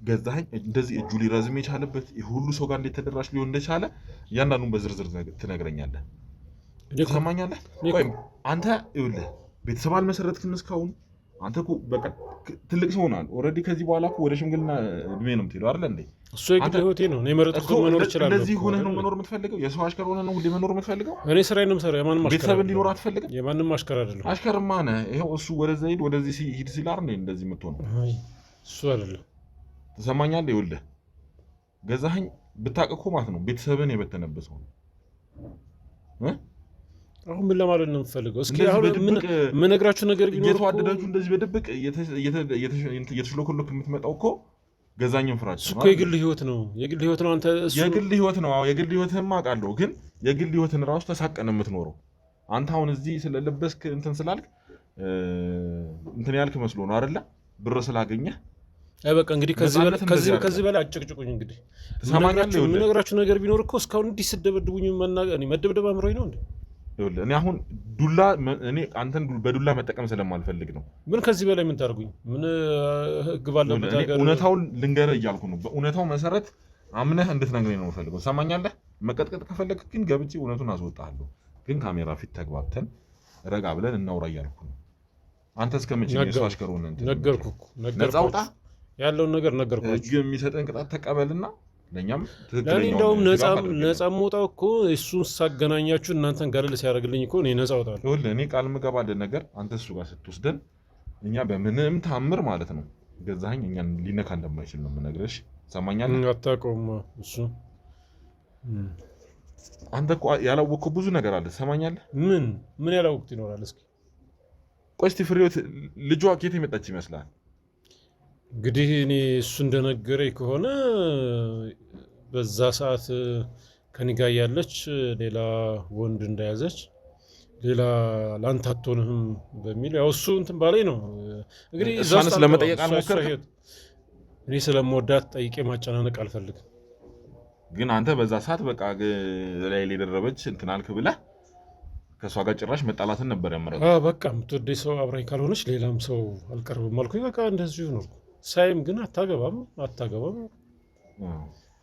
ገዛኸኝ እንደዚህ እጁ ሊረዝም የቻለበት ሁሉ ሰው ጋር እንዴት ተደራሽ ሊሆን እንደቻለ እያንዳንዱን በዝርዝር ትነግረኛለህ። ትሰማኛለህ? ቆይ አንተ ይኸውልህ ቤተሰብ አልመሰረትክም እስካሁን። አንተ እኮ በቃ ትልቅ ሰው ሆናል ኦልሬዲ። ከዚህ በኋላ እኮ ወደ ሽምግልና እድሜ ነው የምትሄደው አይደል እንዴ? እሱ የግል ህይወቴ ነው። እኔ መረጥኩት መኖር እችላለሁ። እንደዚህ ሆነህ ነው መኖር የምትፈልገው? የሰው አሽከር ሆነህ ነው ሁሌ መኖር የምትፈልገው? እኔ ስራዬን ነው የምሰራው። የማንም አሽከር ቤተሰብ እንዲኖር አትፈልግም? የማንም አሽከር አይደለም። አሽከርማ ነህ። ይኸው እሱ ወደዛ ሂድ ወደዚህ ሂድ ሲል አይደል እንደዚህ የምትሆነው? እሱ አይደለም። ትሰማኛለህ? ይኸውልህ ገዛኸኝ ብታውቅ እኮ ማለት ነው ቤተሰብን የበተነበሰው ነው። አሁን ምን ለማለት ነው የምፈልገው? እስኪ አሁን የምነግራችሁ ነገር ቢኖር እየተዋደዳችሁ እንደዚህ በድብቅ እየተሽሎኮሎክ የምትመጣው እኮ ገዛኝን ፍራችሁ እሱ እኮ የግል ህይወት ነው። የግል ህይወት ነው። አንተ የግል ህይወት ነው። የግል ህይወትህን አውቃለሁ፣ ግን የግል ህይወትን ራሱ ተሳቀን የምትኖረው አንተ አሁን እዚህ ስለለበስክ እንትን ስላልክ እንትን ያልክ መስሎ ነው አይደለ? ብር ስላገኘህ በቃ እንግዲህ ከዚህ በላይ አጨቅጭቁኝ። እንግዲህ የምነግራችሁ ነገር ቢኖር እኮ እስካሁን እንዲህ ስደበድቡኝ መደብደብ አምሮኝ ነው እንዴ? እኔ አሁን አንተን በዱላ መጠቀም ስለማልፈልግ ነው። ምን ከዚህ በላይ ምን ታደርጉኝ? ምን ህግ ባለበት ሀገር እውነታውን ልንገርህ እያልኩ ነው። በእውነታው መሰረት አምነህ እንድትነግረኝ ነው የምፈልገው። ሰማኛለህ? መቀጥቀጥ ከፈለግ ግን ገብቼ እውነቱን አስወጣለሁ። ግን ካሜራ ፊት ተግባብተን ረጋ ብለን እናውራ እያልኩ ነው። አንተ እስከመቼ የሰው አሽከር ሆነህ ነገርኩህ እኮ ነፃ ውጣ ያለውን ነገር ነገርኩህ። ህግ የሚሰጠን ቅጣት ተቀበልና ለእኛም ለእኔ እንደውም ነፃ የምወጣው እኮ እሱን ሳገናኛችሁ እናንተን ገለል ሲያደርግልኝ እኮ እኔ ነፃ እወጣለሁ። ይኸውልህ እኔ ቃል የምገባልህ ነገር አንተ እሱ ጋር ስትወስደን እኛ በምንም ታምር ማለት ነው ገዛኸኝ እኛን ሊነካ እንደማይችል ነው የምነግርሽ። ሰማኛለህ? አታውቀውም እሱ አንተ እኮ ያላወቅከው ብዙ ነገር አለ። ሰማኛለህ? ምን ያላወቅሁት ይኖራል? እስኪ ቆይ እስኪ ፍሬህይወት ልጇ ከየት የመጣች ይመስላል? እንግዲህ እኔ እሱ እንደነገረኝ ከሆነ በዛ ሰዓት ከእኔ ጋር ያለች ሌላ ወንድ እንደያዘች ሌላ ላንተ አትሆንህም በሚል ያው እሱ እንትን ባለኝ ነው እንግዲህ እሷን ስለመጠየቅ አልሞከርክም? እኔ ስለምወዳት ጠይቄ ማጨናነቅ አልፈልግም። ግን አንተ በዛ ሰዓት በቃ ላይ የደረበች እንትን አልክ ብለህ ከእሷ ጋር ጭራሽ መጣላትን ነበር ያመረው። በቃ የምትወደኝ ሰው አብራኝ ካልሆነች ሌላም ሰው አልቀርብም አልኩኝ። በቃ እንደዚሁ ነው። ሳይም ግን አታገባም።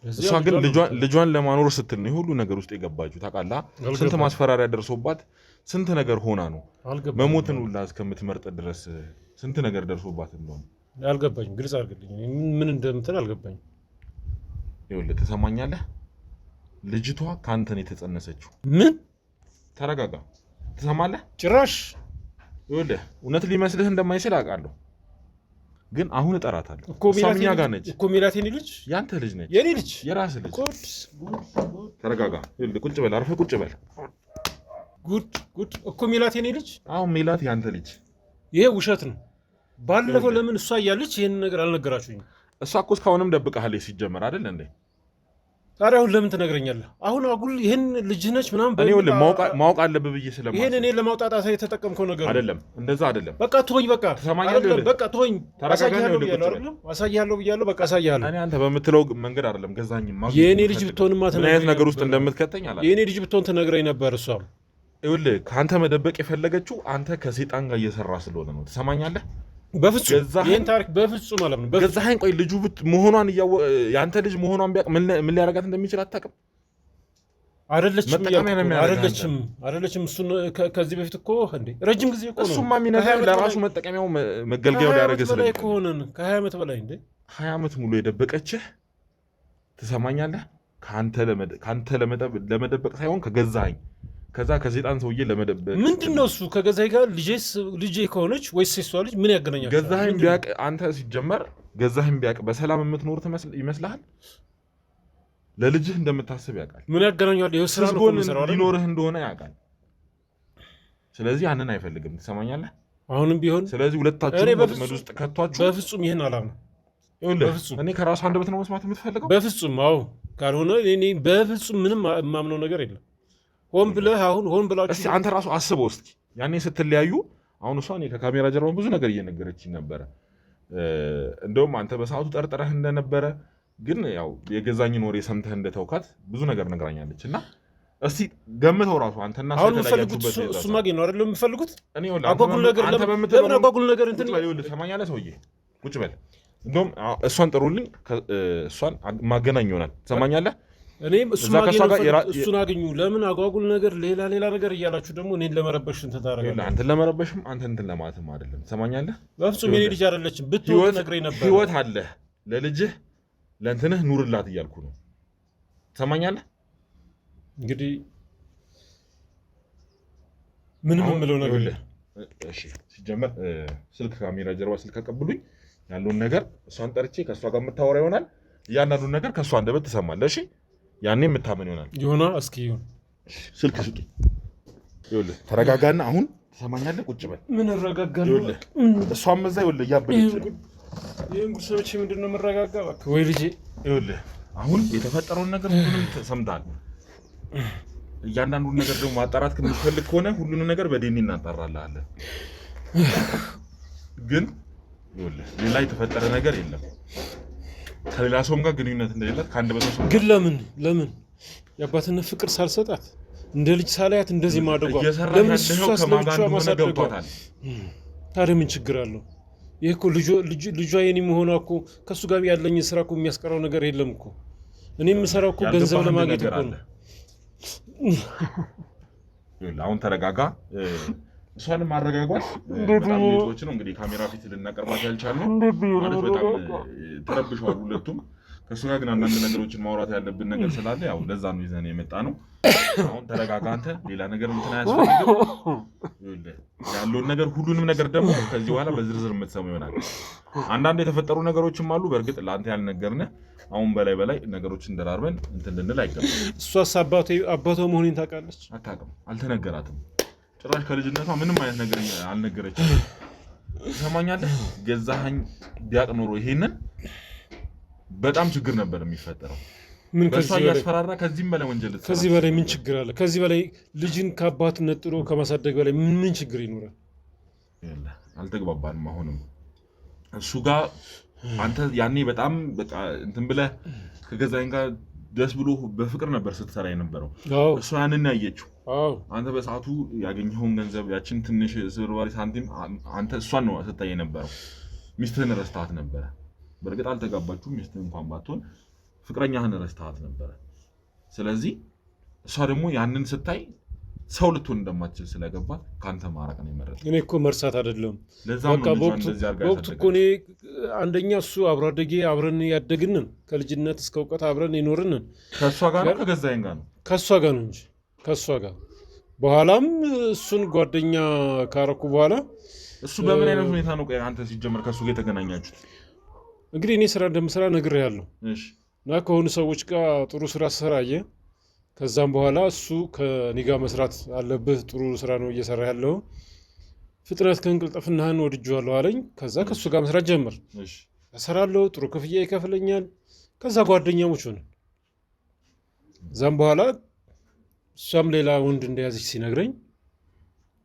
እሷ ግን ልጇን ለማኖር ስትል ነው የሁሉ ነገር ውስጥ የገባችሁ። ታውቃለህ? ስንት ማስፈራሪያ ደርሶባት ስንት ነገር ሆና ነው መሞትን ሁላ እስከምትመርጥ ድረስ ስንት ነገር ደርሶባት እንደሆነ አልገባኝም። ግልጽ አድርግልኝ። ምን እንደምትል አልገባኝም። ይኸውልህ ትሰማኛለህ? ልጅቷ ካንተ ነው የተጸነሰችው። ምን? ተረጋጋ። ትሰማለህ? ጭራሽ ይኸውልህ እውነት ሊመስልህ እንደማይችል አውቃለሁ፣ ግን አሁን እጠራታለሁ እኮ እሷም እኛ ጋር ነች። እኮ ሜላት የኔ ልጅ ያንተ ልጅ ነች። የኔ ልጅ የራስህ ልጅ። ጉድ ተረጋጋ። ይኸውልህ ቁጭ በል፣ አርፈህ ቁጭ በል። ጉድ እኮ ሜላት የኔ ልጅ። አሁን ሜላት ያንተ ልጅ። ይሄ ውሸት ነው። ባለፈው ለምን እሷ እያለች ይሄን ነገር አልነገራችሁኝም? እሷ እኮ እስካሁንም ደብቀሃለች ሲጀመር አይደል እንዴ? ታዲያ አሁን ለምን ትነግረኛለህ? አሁን አጉል ይሄን ልጅ ነች ምናምን እኔ ይኸውልህ ማወቅ አለብህ ብዬ ስለማስብ ይሄን እኔ ለማውጣጣት የተጠቀምከው ነገር አይደለም። እንደዛ አይደለም። በቃ ተወኝ። በቃ ትሰማኛለህ? በቃ ተወኝ። አሳያለሁ ብያለሁ። በቃ አሳያለሁ። እኔ አንተ በምትለው መንገድ አይደለም ገዛኝ ማግኘት። የኔ ልጅ ብትሆንማ ምን አይነት ነገር ውስጥ እንደምትከተኝ አላውቅም። የኔ ልጅ ብትሆን ትነግረኝ ነበር። እሷም ይኸውልህ ከአንተ መደበቅ የፈለገችው አንተ ከሴጣን ጋር እየሰራ ስለሆነ ነው። ትሰማኛለህ? በፍጹም ይሄን ታሪክ በፍጹም አላምንም። ገዛኸኝ። ቆይ ልጁ መሆኗን ያንተ ልጅ መሆኗን ቢያውቅ ምን ሊያደርጋት እንደሚችል አታውቅም? አይደለችም። እሱን ከዚህ በፊት እኮ እንዴ ረጅም ጊዜ እኮ ነው። እሱማ የሚነግረው ለራሱ መጠቀሚያው መገልገያው ሊያደርግ ስለሆነ ከሆነን ከ20 ዓመት በላይ እንዴ 20 ዓመት ሙሉ የደበቀችህ። ትሰማኛለህ? ከአንተ ለመደበቅ ሳይሆን ከገዛኸኝ ከዛ ከሴጣን ሰውዬ ለመደበቅ ምንድን ነው እሱ ከገዛኸኝ ጋር ልጄ ከሆነች ወይስ እሷ ልጅ ምን ያገናኛል? ገዛኸኝ ቢያውቅ አንተ ሲጀመር ገዛኸኝ ቢያውቅ በሰላም የምትኖር ይመስልሃል? ለልጅህ እንደምታስብ ያውቃል። ምን ያገናኛል? ይሄ ስራ ነው የሚሰራው ሊኖርህ እንደሆነ ያውቃል። ስለዚህ ያንን አይፈልግም። ትሰማኛለህ? አሁንም ቢሆን ስለዚህ ሁለታችሁ ወጥመድ ውስጥ ከቷችሁ። በፍጹም ይሄን አላምነው። እኔ ከራሱ አንደበት ነው መስማት የምትፈልገው? በፍጹም አዎ። ካልሆነ እኔ በፍጹም ምንም የማምነው ነገር የለም። ሆን ብላችሁ እስኪ አንተ ራሱ አስበው እስኪ ያኔ ስትለያዩ። አሁን እሷ እኔ ከካሜራ ጀርባ ብዙ ነገር እየነገረችኝ ነበረ። እንደውም አንተ በሰዓቱ ጠርጥረህ እንደነበረ ግን ያው የገዛኝን ወሬ ሰምተህ እንደተውካት ብዙ ነገር ነግራኛለች። እና እስቲ ገምተው ራሱ አንተና አሁን የምፈልጉት እሱ ማግኘት ነው አይደል? የምፈልጉት እኔ አጓጉል ነገር እንትን ይኸውልህ ትሰማኛለህ? ሰውዬ ቁጭ በል። እንደውም እሷን ጥሩልኝ፣ እሷን ማገናኝ ይሆናል። ትሰማኛለህ? እኔም እሱን አገኙ። ለምን አጓጉል ነገር ሌላ ነገር እያላችሁ ደግሞ እኔን ለመረበሽ እንትን ታደርጋለህ? አንተን ለመረበሽም አንተ እንትን ለማለትም አይደለም። ትሰማኛለህ? በፍጹም የኔ ልጅ አይደለችም። ብትወት ነግረኝ ነበር። ህይወት አለህ ለልጅህ ለእንትንህ ኑርላት እያልኩ ነው። ትሰማኛለህ? እንግዲህ ምንም የምለው ነገር የለም። እሺ ሲጀመር ስልክ ካሜራ ጀርባ ስልክ አቀብሉኝ፣ ያለውን ነገር እሷን ጠርቼ ከእሷ ጋር የምታወራ ይሆናል። እያንዳንዱን ነገር ከእሷ አንደበት ትሰማለህ። እሺ ያኔ የምታመን ይሆናል። እስኪ ይሁን። ስልክ ስጡኝ። ይኸውልህ ተረጋጋና አሁን ትሰማኛለህ? ቁጭ በል። ምን እረጋጋለሁ? እሷም እዛ ይኸውልህ እያበለች ይህን ጉድ ሰምቼ ምንድን ነው የምረጋጋ? እባክህ ወይ ልጄ። ይኸውልህ አሁን የተፈጠረውን ነገር ሁሉንም ሰምተሃል። እያንዳንዱን ነገር ደግሞ ማጣራት ከምትፈልግ ከሆነ ሁሉንም ነገር በዴኒ እናጣራልሃለን። ግን ይኸውልህ ሌላ የተፈጠረ ነገር የለም። ከሌላ ሰውም ጋር ግንኙነት እንደሌላት ከአንድ በሰው ግን ለምን የአባትነት ፍቅር ሳልሰጣት እንደ ልጅ ሳላያት እንደዚህ ማድረጓ ለምን እሷ ስለብቻዋ ማሳደጓ? ታዲያ ምን ችግር አለው? ይህ እኮ ልጇ የኔ መሆኗ እኮ ከእሱ ጋር ያለኝ ስራ እኮ የሚያስቀረው ነገር የለም እኮ። እኔ የምሰራው እኮ ገንዘብ ለማግኘት እኮ ነው። አሁን ተረጋጋ። እሷንም ማረጋጓት በጣም ልጆች ነው እንግዲህ ካሜራ ፊት ልናቀርባት ያልቻልነው ማለት በጣም ተረብሸዋል ሁለቱም። ከእሱ ጋር ግን አንዳንድ ነገሮችን ማውራት ያለብን ነገር ስላለ ያው ለዛ ነው ይዘን የመጣ ነው። አሁን ተረጋጋ አንተ። ሌላ ነገር እንትን አያስፈልግም። ያለውን ነገር ሁሉንም ነገር ደግሞ ከዚህ በኋላ በዝርዝር የምትሰሙ ይሆናል። አንዳንድ የተፈጠሩ ነገሮችም አሉ። በእርግጥ ለአንተ ያልነገርንህ አሁን በላይ ነገሮችን ደራርበን እንትን ልንል አይገባም። እሷስ አባቷ መሆኔን ታውቃለች? አታውቅም፣ አልተነገራትም። ጭራሽ ከልጅነቷ ምንም አይነት ነገር አልነገረችም። ትሰማኛለህ? ገዛኸኝ ቢያቅ ኖሮ ይሄንን በጣም ችግር ነበር የሚፈጠረው። በእሷ እያስፈራራ ከዚህም በላይ ወንጀል። ከዚህ በላይ ምን ችግር አለ? ከዚህ በላይ ልጅን ከአባት ነጥሎ ከማሳደግ በላይ ምን ችግር ይኖራል? አልተግባባንም። አሁንም እሱ ጋር አንተ ያኔ በጣም በቃ እንትን ብለህ ከገዛኸኝ ጋር ደስ ብሎ በፍቅር ነበር ስትሰራ የነበረው። እሷ ያንን ያየችው። አንተ በሰዓቱ ያገኘኸውን ገንዘብ ያችን ትንሽ ስብርባሪ ሳንቲም አንተ እሷን ነው ስታይ የነበረው። ሚስትህን ረስተሃት ነበረ። በእርግጥ አልተጋባችሁም። ሚስትህ እንኳን ባትሆን ፍቅረኛህን ረስተሃት ነበረ። ስለዚህ እሷ ደግሞ ያንን ስታይ ሰው ልትሆን እንደማትችል ስለገባ ካንተ ማራቅ ነው የመረጠው። እኔ እኮ መርሳት አይደለም ለዛም ነው በወቅቱ እኮ እኔ አንደኛ እሱ አብሮ አደጌ አብረን ያደግንን ከልጅነት እስከ እውቀት አብረን የኖርንን ከእሷ ጋር ነው ከገዛኸኝ ጋር ነው ከእሷ ጋር ነው እንጂ ከእሷ ጋር በኋላም እሱን ጓደኛ ካረኩ በኋላ እሱ በምን አይነት ሁኔታ ነው አንተ ሲጀመር ከእሱ ጋር የተገናኛችሁት? እንግዲህ እኔ ስራ እንደምሰራ ነግሬሃለሁ እና ከሆኑ ሰዎች ጋር ጥሩ ስራ ሰራየ። ከዛም በኋላ እሱ ከኔ ጋር መስራት አለብህ፣ ጥሩ ስራ ነው እየሰራ ያለው፣ ፍጥነት ከእንቅልጥፍናህን ወድጄዋለሁ አለኝ። ከዛ ከእሱ ጋር መስራት ጀመር። እሰራለሁ፣ ጥሩ ክፍያ ይከፍለኛል። ከዛ ጓደኛሞች ሆነን እዛም በኋላ እሷም ሌላ ወንድ እንደያዘች ሲነግረኝ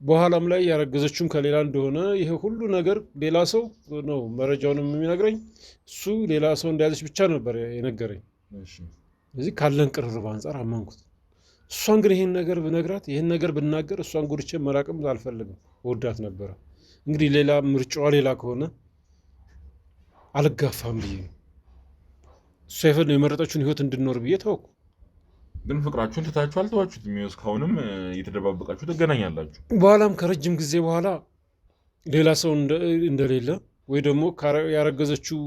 በኋላም ላይ ያረገዘችውን ከሌላ እንደሆነ ይሄ ሁሉ ነገር ሌላ ሰው ነው መረጃውንም የሚነግረኝ። እሱ ሌላ ሰው እንደያዘች ብቻ ነበር የነገረኝ። ስለዚህ ካለን ቅርርብ አንጻር አመንኩት። እሷን ግን ይህን ነገር ብነግራት ይህን ነገር ብናገር እሷን ጎድቼ መራቅም አልፈልግም፣ ወዳት ነበረ። እንግዲህ ሌላ ምርጫዋ ሌላ ከሆነ አልጋፋም ብዬ ነው እሷ የመረጠችውን ህይወት እንድኖር ብዬ ተወኩ። ግን ፍቅራችሁን ትታችሁ አልተዋችሁትም። እስካሁንም እየተደባበቃችሁ ትገናኛላችሁ። በኋላም ከረጅም ጊዜ በኋላ ሌላ ሰው እንደሌለ ወይ ደግሞ ያረገዘችው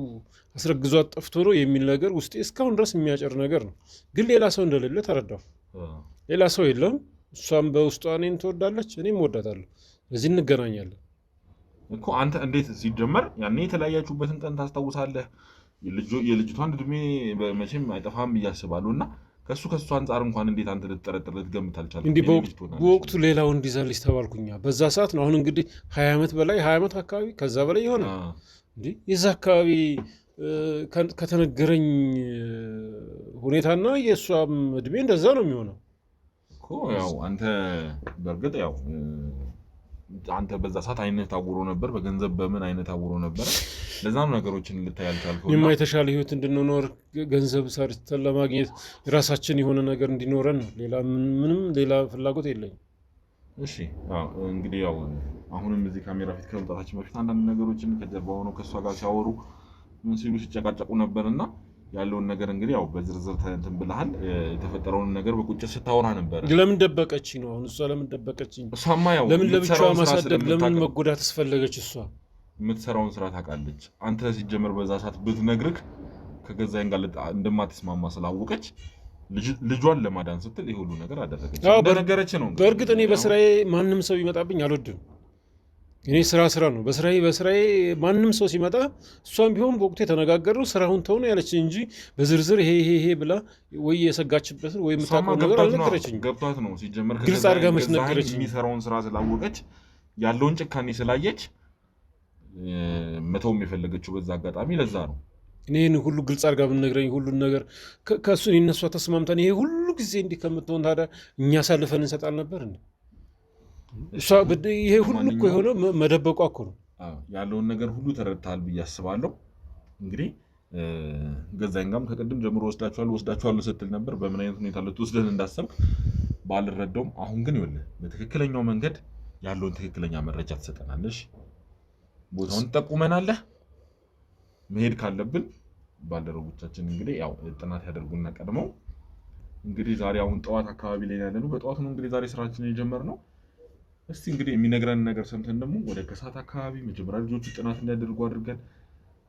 አስረግዟት ጠፍቶ ነው የሚል ነገር ውስጤ እስካሁን ድረስ የሚያጨር ነገር ነው። ግን ሌላ ሰው እንደሌለ ተረዳሁ። ሌላ ሰው የለም። እሷም በውስጧ እኔን ትወዳለች፣ እኔም እወዳታለሁ። ስለዚህ እንገናኛለን እኮ። አንተ እንዴት ሲጀመር ያኔ የተለያያችሁበትን ቀን ታስታውሳለህ? የልጅቷን እድሜ መቼም አይጠፋም እያስባሉ እና ከእሱ አንጻር እንኳን እንዴት አንተ ልትጠረጥር ልትገምት አልቻልክም? እንዲህ በወቅቱ ሌላ ወንድ ይዛልሽ ተባልኩኛ። በዛ ሰዓት ነው። አሁን እንግዲህ 20 ዓመት በላይ 20 ዓመት አካባቢ ከዛ በላይ የሆነ እንዲህ የዛ አካባቢ ከተነገረኝ ሁኔታና የእሷም እድሜ እንደዛ ነው የሚሆነው እኮ። ያው አንተ በእርግጥ ያው አንተ በዛ ሰዓት አይነት ታውሮ ነበር፣ በገንዘብ በምን አይነት ታውሮ ነበር። ለዛም ነገሮችን ልታይ አልቻልከው። የማ የተሻለ ህይወት እንድንኖር ገንዘብ ሰርተን ለማግኘት የራሳችን የሆነ ነገር እንዲኖረን ሌላ ምንም ሌላ ፍላጎት የለኝም። እሺ እንግዲህ ያው አሁንም እዚህ ካሜራ ፊት ከመምጣታችን በፊት አንዳንድ ነገሮችን ከጀርባ ሆነው ከእሷ ጋር ሲያወሩ ምን ሲሉ ሲጨቃጨቁ ነበርና ያለውን ነገር እንግዲህ ያው በዝርዝር እንትን ብለሃል። የተፈጠረውን ነገር በቁጭት ስታወራ ነበር። ለምን ደበቀችኝ ነው አሁን? እሷ ለምን ደበቀችኝ? እሷማ ያው ለምን ለብቻዋ ማሳደግ ለምን መጎዳት አስፈለገች? እሷ የምትሰራውን ስራ ታውቃለች። አንተ ሲጀመር በዛ ሰዓት ብትነግርህ ከገዛኸኝ ጋር እንደማትስማማ ስላወቀች ልጇን ለማዳን ስትል ይሄ ሁሉ ነገር አደረገች። እንደነገረች ነው። በእርግጥ እኔ በስራዬ ማንም ሰው ይመጣብኝ አልወድም። እኔ ስራ ነው። በስራዬ ማንም ሰው ሲመጣ እሷም ቢሆን በወቅቱ የተነጋገረው ስራውን ተው ነው ያለች እንጂ በዝርዝር ይሄ ብላ ወይ የሰጋችበትን ወይ የምታውቀው ነገር አልነገረችኝ። ገብቷት ነው ሲጀመር ግልጽ አድርጋ መች ነገረችኝ። የሚሰራውን ስራ ስላወቀች ያለውን ጭካኔ ስላየች መተውም የፈለገችው በዛ አጋጣሚ ለዛ ነው። እኔን ሁሉ ግልጽ አድርጋ ብትነግረኝ ሁሉን ነገር ከእሱ እነሷ ተስማምተን ይሄ ሁሉ ጊዜ እንዲህ ከምትሆን ታዲያ እኛ አሳልፈን እንሰጣል ነበር እንዴ? ይሄ ሁሉ እኮ የሆነው መደበቋ እኮ ነው። ያለውን ነገር ሁሉ ተረድተሃል ብዬ አስባለሁ። እንግዲህ ገዛኸኝ ጋርም ከቅድም ጀምሮ ወስዳችኋለሁ ስትል ነበር። በምን አይነት ሁኔታ ልትወስደን እንዳሰብክ ባልረዳውም፣ አሁን ግን ይኸውልህ በትክክለኛው መንገድ ያለውን ትክክለኛ መረጃ ትሰጠናለሽ። ቦታውን ትጠቁመናለህ። መሄድ ካለብን ባልደረቦቻችን እንግዲህ ያው ጥናት ያደርጉና ቀድመው እንግዲህ ዛሬ አሁን ጠዋት አካባቢ ላይ ያለነው በጠዋት ነው እንግዲህ ዛሬ ስራችንን የጀመርነው። እስቲ እንግዲህ የሚነግረን ነገር ሰምተን ደግሞ ወደ ከሰዓት አካባቢ መጀመሪያ ልጆቹ ጥናት እንዲያደርጉ አድርገን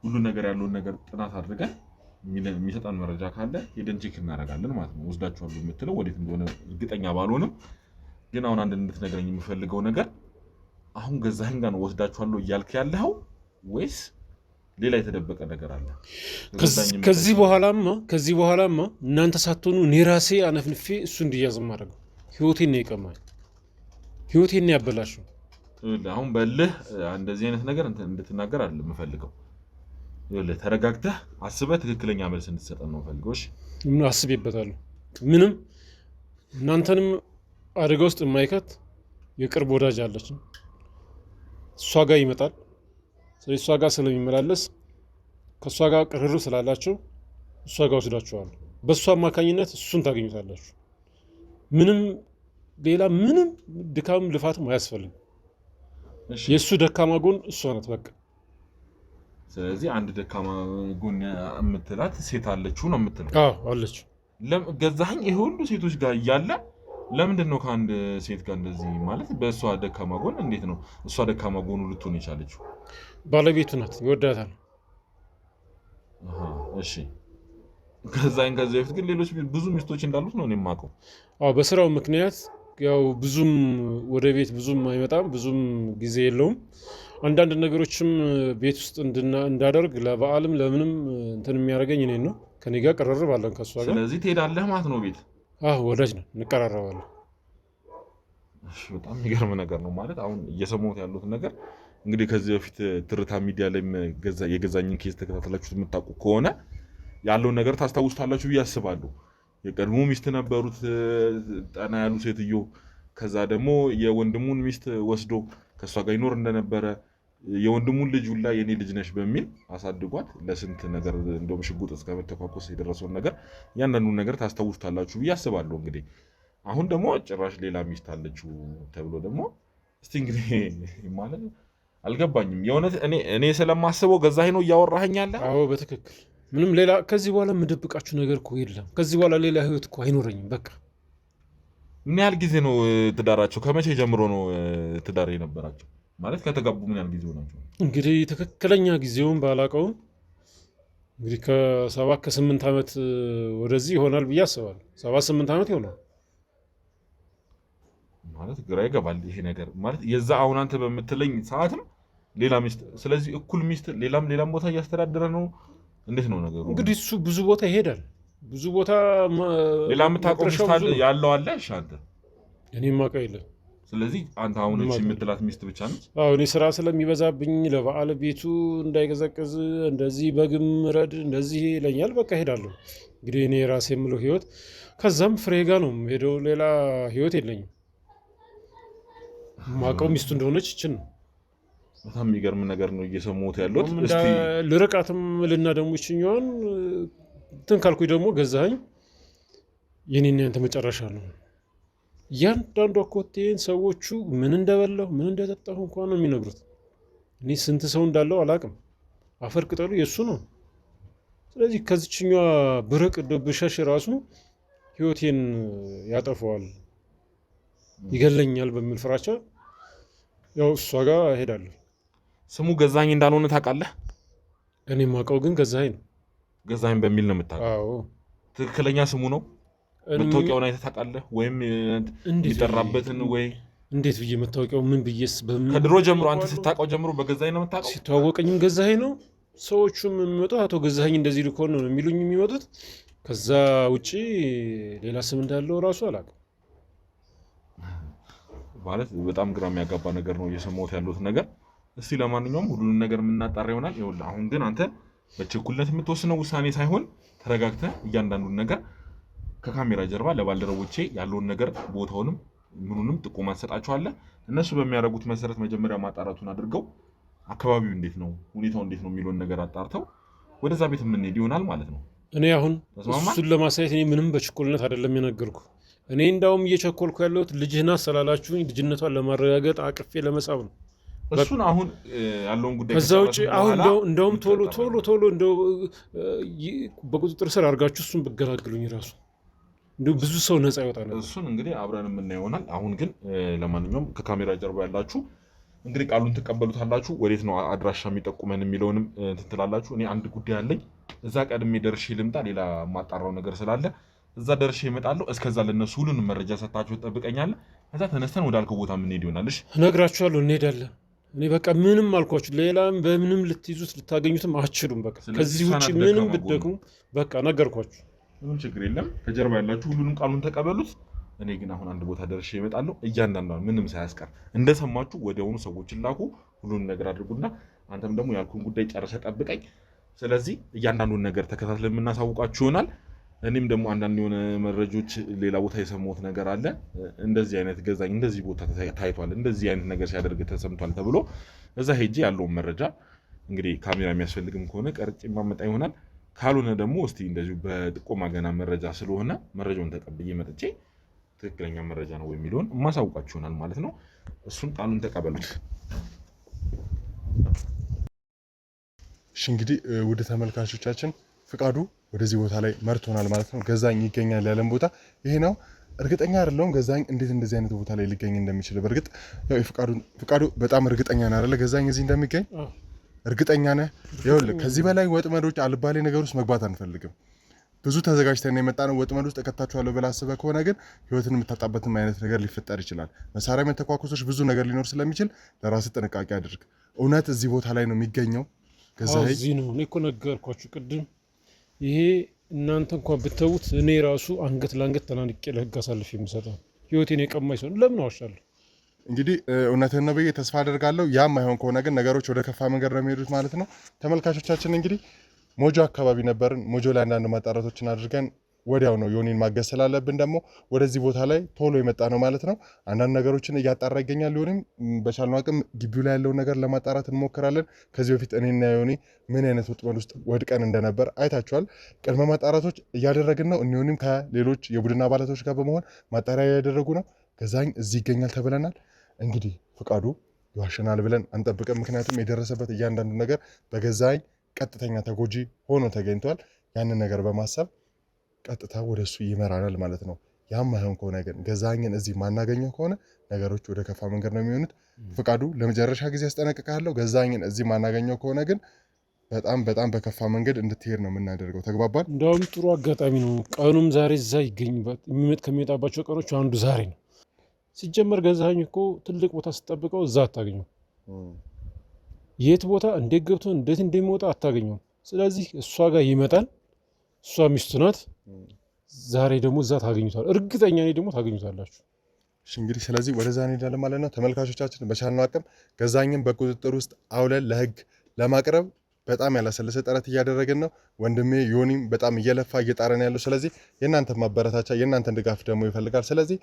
ሁሉ ነገር ያለውን ነገር ጥናት አድርገን የሚሰጣን መረጃ ካለ ሄደን ቼክ እናደርጋለን ማለት ነው። ወስዳችኋለሁ የምትለው ወዴት እንደሆነ እርግጠኛ ባልሆንም ግን አሁን አንድ እንድትነግረኝ የምፈልገው ነገር አሁን ገዛኸኝ ጋር ነው ወስዳችኋለሁ እያልክ ያለኸው ወይስ ሌላ የተደበቀ ነገር አለ? ከዚህ በኋላማ እናንተ ሳትሆኑ እኔ ራሴ አነፍንፌ እሱ እንዲያዝ ማድረገው ህይወቴን ነው የቀማኝ፣ ህይወቴን ያበላሽው። አሁን በልህ እንደዚህ አይነት ነገር እንድትናገር አይደለም የምፈልገው። ይኸውልህ ተረጋግተህ አስበህ ትክክለኛ መልስ እንድትሰጠን ነው የምፈልገው። እሺ ምን አስቤበታለሁ። ምንም እናንተንም አደጋ ውስጥ የማይከት የቅርብ ወዳጅ አለች፣ እሷ ጋር ይመጣል። ስለዚህ እሷ ጋር ስለሚመላለስ ከእሷ ጋር ቅርርብ ስላላቸው እሷ ጋር ወስዳችኋለሁ። በእሷ አማካኝነት እሱን ታገኙታላችሁ። ምንም ሌላ ምንም ድካም ልፋትም አያስፈልግም። የእሱ ደካማ ጎን እሷ ናት በቃ። ስለዚህ አንድ ደካማ ጎን የምትላት ሴት አለችው ነው የምትለው? አዎ አለችው። ገዛኸኝ ይሄ ሁሉ ሴቶች ጋር እያለ ለምንድን ነው ከአንድ ሴት ጋር እንደዚህ ማለት በእሷ ደካማ ጎን እንዴት ነው እሷ ደካማ ጎኑ ልትሆን የቻለችው? ባለቤቱ ናት፣ ይወዳታል። እሺ ከዚህ በፊት ግን ሌሎች ብዙ ሚስቶች እንዳሉት ነው እኔ የማውቀው። በስራው ምክንያት ያው ብዙም ወደ ቤት ብዙም አይመጣም፣ ብዙም ጊዜ የለውም። አንዳንድ ነገሮችም ቤት ውስጥ እንዳደርግ ለበዓልም ለምንም እንትን የሚያደርገኝ እኔን ነው። ከኔ ጋር ቀረርባለን ከሷ ጋር። ስለዚህ ትሄዳለህ ማለት ነው ቤት? ወዳጅ ነው፣ እንቀራረባለን። በጣም የሚገርም ነገር ነው ማለት አሁን እየሰማሁት ያሉት ነገር እንግዲህ ከዚህ በፊት ትርታ ሚዲያ ላይ የገዛኝን ኬዝ ተከታተላችሁት የምታውቁ ከሆነ ያለውን ነገር ታስታውሱታላችሁ ብዬ አስባለሁ። የቀድሞ ሚስት ነበሩት ጠና ያሉ ሴትዮ፣ ከዛ ደግሞ የወንድሙን ሚስት ወስዶ ከእሷ ጋር ይኖር እንደነበረ የወንድሙን ልጅ ሁላ የኔ ልጅ ነሽ በሚል አሳድጓት ለስንት ነገር እንደውም ሽጉጥ እስከ መተኳኮስ የደረሰውን ነገር ያንዳንዱን ነገር ታስታውሱታላችሁ ብዬ አስባለሁ። እንግዲህ አሁን ደግሞ ጭራሽ ሌላ ሚስት አለችው ተብሎ ደግሞ እስቲ እንግዲህ ማለት አልገባኝም የእውነት እኔ ስለማስበው ገዛኸኝ ነው እያወራኸኝ ያለ? አዎ በትክክል ምንም ሌላ ከዚህ በኋላ የምደብቃችሁ ነገር እኮ የለም። ከዚህ በኋላ ሌላ ህይወት እኮ አይኖረኝም። በቃ ምን ያህል ጊዜ ነው ትዳራቸው? ከመቼ ጀምሮ ነው ትዳር የነበራቸው? ማለት ከተጋቡ ምን ያህል ጊዜ ሆናቸው? እንግዲህ ትክክለኛ ጊዜውን ባላውቀውም እንግዲህ ከ7 ከ8 ዓመት ወደዚህ ይሆናል ብዬ አስባለሁ። 7-8 ዓመት ይሆናል ማለት ግራ ይገባል ይሄ ነገር ማለት የዛ አሁን አንተ በምትለኝ ሰዓትም ሌላ ሚስት፣ ስለዚህ እኩል ሚስት ሌላም ቦታ እያስተዳደረ ነው። እንዴት ነው ነገሩ? እንግዲህ እሱ ብዙ ቦታ ይሄዳል፣ ብዙ ቦታ ሌላ የምታውቀው ሚስት ያለው አለ? እሺ አንተ? እኔ የማውቀው የለም። ስለዚህ አንተ አሁን እቺ የምትላት ሚስት ብቻ ነች? እኔ ስራ ስለሚበዛብኝ ለበዓል ቤቱ እንዳይቀዘቅዝ እንደዚህ በግም ረድ እንደዚህ ይለኛል። በቃ ሄዳለሁ። እንግዲህ እኔ ራሴ የምለው ህይወት ከዛም ፍሬ ጋር ነው ሄደው፣ ሌላ ህይወት የለኝም። ማውቀው ሚስቱ እንደሆነች ይችን ነው። በጣም የሚገርም ነገር ነው እየሰማሁት ያለሁት። እስቲ ልርቃትም ልና ደግሞ ይችኛዋን እንትን ካልኩኝ ደግሞ ገዛኸኝ የኔና ያንተ መጨረሻ ነው። እያንዳንዱ ኮቴን ሰዎቹ ምን እንደበላሁ ምን እንደጠጣሁ እንኳን ነው የሚነግሩት። እኔ ስንት ሰው እንዳለው አላውቅም። አፈር ቅጠሉ የእሱ ነው። ስለዚህ ከዚችኛዋ ብርቅ ብሸሽ ራሱ ህይወቴን ያጠፈዋል፣ ይገለኛል በሚል ፍራቻ ያው እሷ ጋር እሄዳለሁ። ስሙ ገዛኸኝ እንዳልሆነ ታውቃለህ? እኔ የማውቀው ግን ገዛኸኝ ነው። ገዛኸኝ በሚል ነው የምታውቀው? ትክክለኛ ስሙ ነው? መታወቂያውን አይተህ ታውቃለህ? ወይም የሚጠራበትን ወይ እንዴት ብዬ መታወቂያው ምን ብዬስ ከድሮ ጀምሮ አንተ ስታውቀው ጀምሮ በገዛኸኝ ነው የምታውቀው? ሲተዋወቀኝም ገዛኸኝ ነው። ሰዎቹም የሚመጡት አቶ ገዛኸኝ እንደዚህ ልኮን ነው የሚሉኝ የሚመጡት። ከዛ ውጪ ሌላ ስም እንዳለው እራሱ አላውቅም። ማለት በጣም ግራ የሚያጋባ ነገር ነው እየሰማሁት ያለሁት ነገር። እስቲ ለማንኛውም ሁሉንም ነገር የምናጣራ ይሆናል። ይኸውልህ አሁን ግን አንተ በችኩልነት የምትወስነው ውሳኔ ሳይሆን ተረጋግተህ እያንዳንዱን ነገር ከካሜራ ጀርባ ለባልደረቦቼ ያለውን ነገር ቦታውንም ምኑንም ጥቆማ እንሰጣቸዋለህ። እነሱ በሚያደርጉት መሰረት መጀመሪያ ማጣራቱን አድርገው አካባቢው እንዴት ነው ሁኔታው እንዴት ነው የሚለውን ነገር አጣርተው ወደዛ ቤት የምንሄድ ይሆናል ማለት ነው። እኔ አሁን እሱን ለማሳየት እኔ ምንም በችኩልነት አይደለም የነገርኩ። እኔ እንዳውም እየቸኮልኩ ያለሁት ልጅህና ስላላችሁኝ ልጅነቷን ለማረጋገጥ አቅፌ ለመሳብ ነው። እሱን አሁን ያለውን ጉዳይ ከዛ ውጭ አሁን እንደውም ቶሎ እንደው በቁጥጥር ስር አድርጋችሁ እሱን ብገላግሉኝ ራሱ እንደው ብዙ ሰው ነፃ ይወጣል። እሱን እንግዲህ አብረን የምናየው ይሆናል። አሁን ግን ለማንኛውም ከካሜራ ጀርባ ያላችሁ እንግዲህ ቃሉን ትቀበሉታላችሁ። ወዴት ነው አድራሻ የሚጠቁመን የሚለውንም ትላላችሁ። እኔ አንድ ጉዳይ አለኝ፣ እዛ ቀድሜ ደርሼ ልምጣ። ሌላ የማጣራው ነገር ስላለ እዛ ደርሼ እመጣለሁ። እስከዛ ለነሱ ሁሉንም መረጃ ሰጣችሁ ትጠብቀኛለህ። ከዛ ተነስተን ወዳልከው ቦታ የምንሄድ ይሆናል። እሺ እነግራችኋለሁ፣ እንሄዳለን። እኔ በቃ ምንም አልኳችሁ፣ ሌላም በምንም ልትይዙት ልታገኙትም አትችሉም። በቃ ከዚህ ውጭ ምንም ብትደግሙ በቃ ነገርኳችሁ። ምንም ችግር የለም። ከጀርባ ያላችሁ ሁሉንም ቃሉን ተቀበሉት። እኔ ግን አሁን አንድ ቦታ ደርሼ እመጣለሁ። እያንዳንዷን ምንም ሳያስቀር እንደሰማችሁ ወዲያውኑ ሰዎችን ላኩ፣ ሁሉንም ነገር አድርጉና አንተም ደግሞ ያልኩን ጉዳይ ጨርሰህ ጠብቀኝ። ስለዚህ እያንዳንዱን ነገር ተከታትለን የምናሳውቃችሁ ይሆናል። እኔም ደግሞ አንዳንድ የሆነ መረጃዎች ሌላ ቦታ የሰማሁት ነገር አለ። እንደዚህ አይነት ገዛኝ እንደዚህ ቦታ ታይቷል፣ እንደዚህ አይነት ነገር ሲያደርግ ተሰምቷል ተብሎ እዛ ሄጄ ያለውን መረጃ እንግዲህ ካሜራ የሚያስፈልግም ከሆነ ቀርጬ ማመጣ ይሆናል። ካልሆነ ደግሞ እስቲ እንደዚሁ በጥቆማ ገና መረጃ ስለሆነ መረጃውን ተቀብዬ መጥቼ ትክክለኛ መረጃ ነው የሚለውን ማሳውቃችሁ ይሆናል ማለት ነው። እሱን ቃሉን ተቀበሉት። እሺ እንግዲህ ውድ ተመልካቾቻችን ፍቃዱ ወደዚህ ቦታ ላይ መርቶናል ማለት ነው። ገዛኝ ይገኛል ያለን ቦታ ይሄ ነው። እርግጠኛ አይደለሁም ገዛኸኝ እንዴት እንደዚህ አይነት ቦታ ላይ ሊገኝ እንደሚችል። በእርግጥ ያው ፍቃዱ በጣም እርግጠኛ ነህ አይደለ ገዛኸኝ እዚህ እንደሚገኝ እርግጠኛ ነህ? ይኸውልህ ከዚህ በላይ ወጥመዶች አልባሌ ነገር ውስጥ መግባት አንፈልግም። ብዙ ተዘጋጅተን የመጣ ነው። ወጥመድ ውስጥ እከታችኋለሁ ብለህ አስበህ ከሆነ ግን ህይወትን የምታጣበትም አይነት ነገር ሊፈጠር ይችላል። መሳሪያ መተኳኩሶች፣ ብዙ ነገር ሊኖር ስለሚችል ለራስህ ጥንቃቄ አድርግ። እውነት እዚህ ቦታ ላይ ነው የሚገኘው ገዛኸኝ? እዚህ ነው። እኔ እኮ ነገርኳችሁ ቅድም። ይሄ እናንተ እንኳን ብትተዉት እኔ ራሱ አንገት ለአንገት ተናንቄ ለህግ አሳልፍ የምሰጠው ህይወቴን የቀማኝ ሰው ለምን አዋሻለሁ? እንግዲህ እውነትህን ነው ብዬ ተስፋ አደርጋለሁ። ያም አይሆን ከሆነ ግን ነገሮች ወደ ከፋ መንገድ ነው የሚሄዱት ማለት ነው። ተመልካቾቻችን እንግዲህ ሞጆ አካባቢ ነበርን። ሞጆ ላይ አንዳንድ ማጣራቶችን አድርገን ወዲያው ነው ዮኒን ማገዝ ስላለብን ደግሞ ወደዚህ ቦታ ላይ ቶሎ የመጣ ነው ማለት ነው። አንዳንድ ነገሮችን እያጣራ ይገኛል። ዮኒም በቻልነው አቅም ግቢው ላይ ያለውን ነገር ለማጣራት እንሞክራለን። ከዚህ በፊት እኔና ዮኒ ምን አይነት ወጥመድ ውስጥ ወድቀን እንደነበር አይታችኋል። ቅድመ ማጣራቶች እያደረግን ነው። ዮኒም ከሌሎች የቡድን አባላቶች ጋር በመሆን ማጣሪያ እያደረጉ ነው። ገዛኸኝ እዚህ ይገኛል ተብለናል። እንግዲህ ፍቃዱ ይዋሸናል ብለን አንጠብቅም። ምክንያቱም የደረሰበት እያንዳንዱ ነገር በገዛኸኝ ቀጥተኛ ተጎጂ ሆኖ ተገኝቷል። ያንን ነገር በማሰብ ቀጥታ ወደሱ ይመራናል ማለት ነው። ያም አይሆን ከሆነ ግን ገዛኸኝን እዚህ ማናገኘው ከሆነ ነገሮች ወደ ከፋ መንገድ ነው የሚሆኑት። ፍቃዱ ለመጨረሻ ጊዜ ያስጠነቅቃለሁ። ገዛኸኝን እዚህ ማናገኘው ከሆነ ግን በጣም በከፋ መንገድ እንድትሄድ ነው የምናደርገው። ተግባባን? እንደውም ጥሩ አጋጣሚ ነው። ቀኑም ዛሬ እዛ ይገኝበት ከሚመጣባቸው ቀኖች አንዱ ዛሬ ነው። ሲጀመር ገዛኸኝ እኮ ትልቅ ቦታ ስጠብቀው እዛ አታገኘው። የት ቦታ እንዴት ገብቶ እንዴት እንደሚወጣ አታገኘው። ስለዚህ እሷ ጋር ይመጣል። እሷ ሚስቱ ናት። ዛሬ ደግሞ እዛ ታገኙታል። እርግጠኛ ነኝ ደግሞ ታገኙታላችሁ። እሺ እንግዲህ ስለዚህ ወደዛ እንሄዳለን ማለት ነው። ተመልካቾቻችን በቻልነው አቅም ገዛኸኝን በቁጥጥር ውስጥ አውለን ለህግ ለማቅረብ በጣም ያላሰለሰ ጥረት እያደረግን ነው። ወንድሜ ዮኒም በጣም እየለፋ እየጣረን ያለው። ስለዚህ የእናንተ ማበረታቻ የእናንተን ድጋፍ ደግሞ ይፈልጋል። ስለዚህ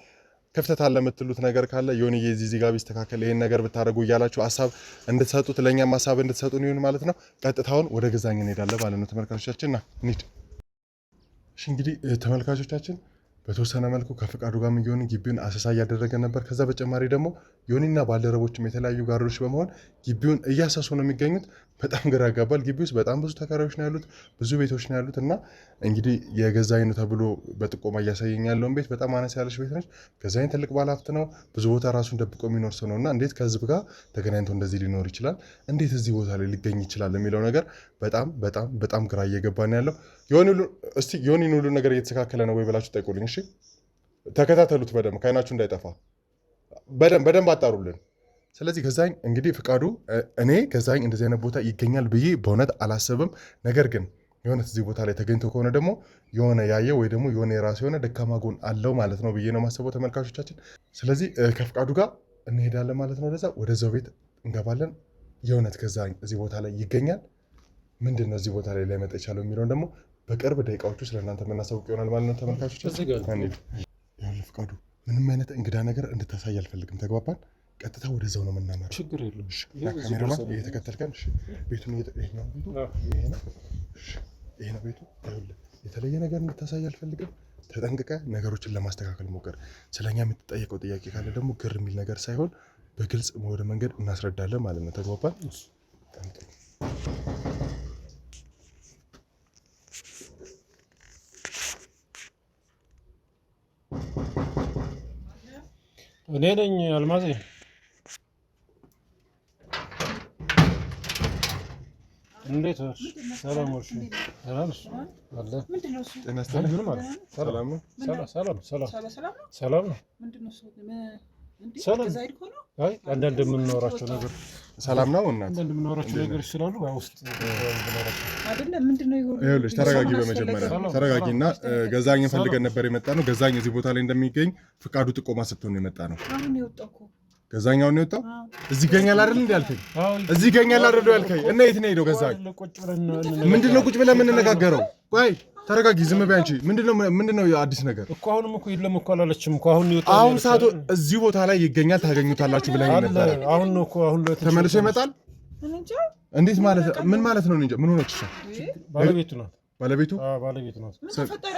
ክፍተት አለ የምትሉት ነገር ካለ ዮኒ የዚህ ጋር ቢስተካከል ይሄን ነገር ብታደርጉ እያላችሁ ሀሳብ እንድትሰጡት ለእኛም ሀሳብ እንድትሰጡን ይሁን ማለት ነው። ቀጥታውን ወደ ገዛኸኝ እንሄዳለን ማለት ነው። ተመልካቾቻችን ና እንሂድ። እሺ እንግዲህ ተመልካቾቻችን በተወሰነ መልኩ ከፍቃዱ ጋር ዮኒ ግቢውን አሰሳ እያደረገ ነበር። ከዛ በተጨማሪ ደግሞ ዮኒና ባልደረቦችም የተለያዩ ጋርዶች በመሆን ግቢውን እያሰሱ ነው የሚገኙት። በጣም ግራ ያጋባል። ግቢ ውስጥ በጣም ብዙ ተከራዮች ነው ያሉት፣ ብዙ ቤቶች ነው ያሉት እና እንግዲህ የገዛኸኝ ነው ተብሎ በጥቆማ እያሳየኝ ያለውን ቤት በጣም አነስ ያለች ቤት ነች። ገዛኸኝ ትልቅ ባለሀብት ነው፣ ብዙ ቦታ ራሱን ደብቆ የሚኖር ሰው ነው እና እንዴት ከህዝብ ጋር ተገናኝቶ እንደዚህ ሊኖር ይችላል? እንዴት እዚህ ቦታ ላይ ሊገኝ ይችላል? የሚለው ነገር በጣም ግራ እየገባን ያለው። እስቲ ዮኒን ሁሉ ነገር እየተስተካከለ ነው ወይ ብላችሁ ጠይቁልኝ። እሺ ተከታተሉት በደንብ ከዓይናችሁ እንዳይጠፋ በደንብ አጣሩልን። ስለዚህ ገዛኸኝ እንግዲህ ፍቃዱ እኔ ገዛኸኝ እንደዚህ አይነት ቦታ ይገኛል ብዬ በእውነት አላሰብም። ነገር ግን የሆነ እዚህ ቦታ ላይ ተገኝቶ ከሆነ ደግሞ የሆነ ያየ ወይ ደግሞ የሆነ የራሱ የሆነ ደካማ ጎን አለው ማለት ነው ብዬ ነው ማሰበው ተመልካቾቻችን። ስለዚህ ከፍቃዱ ጋር እንሄዳለን ማለት ነው። ወደዛው ቤት እንገባለን። የእውነት ገዛኸኝ እዚህ ቦታ ላይ ይገኛል፣ ምንድን ነው እዚህ ቦታ ላይ ላይመጣ የቻለው የሚለውን ደግሞ በቅርብ ደቂቃዎቹ ስለእናንተ የምናሳውቅ ይሆናል ማለት ነው ተመልካቾቻችን። ፍቃዱ ምንም አይነት እንግዳ ነገር እንድታሳይ አልፈልግም። ተግባባን? ቀጥታ ወደዛው ነው የምናመራው። ችግር የለም። ካሜራማን እየተከተልከን ቤቱን ይሄ ነው ቤቱ። የተለየ ነገር እንድታሳይ አልፈልግም። ተጠንቅቀ ነገሮችን ለማስተካከል ሞክር። ስለኛ የምትጠየቀው ጥያቄ ካለ ደግሞ ግር የሚል ነገር ሳይሆን በግልጽ ወደ መንገድ እናስረዳለን ማለት ነው። ተግባባን? እኔ ነኝ አልማዜ። እንዴት ነሽ? ሰላም ወርሽ? ሰላም አለ። ሰላም ነው። አይ አንዳንድ የምናወራቸው ነገር ሰላም ነው። እና አንዳንድ የምናወራቸው ነገሮች ስላሉ ውስጥ ይኸውልሽ፣ ተረጋጊ። በመጀመሪያ ተረጋጊና ገዛኸኝን ፈልገን ነበር የመጣ ነው። ገዛኸኝ እዚህ ቦታ ላይ እንደሚገኝ ፍቃዱ ጥቆማ ስትሆን የመጣ ነው። ገዛኸኝ አሁን ነው የወጣው? እዚህ ይገኛል አይደል እንዴ ያልከኝ? እዚህ ይገኛል አይደል ያልከኝ? እና የት ነው ሄደው ገዛኸኝ? ምንድነው ቁጭ ብለን የምንነጋገረው? ቆይ ተረጋጊ። ዝም በይ አንቺ። ምንድነው አዲስ ነገር እኮ? አሁንም እኮ የለም እኮ አላለችም እኮ። አሁን ሰዓቱ እዚህ ቦታ ላይ ይገኛል ታገኙታላችሁ ብለኸኝ ነበር። አሁን ነው እኮ። አሁን ተመልሶ ይመጣል? እንዴት ማለት? ምን ማለት ነው? እንጃ። ምን ሆነች? ባለቤቱ ነው። ባለቤቱ ነው።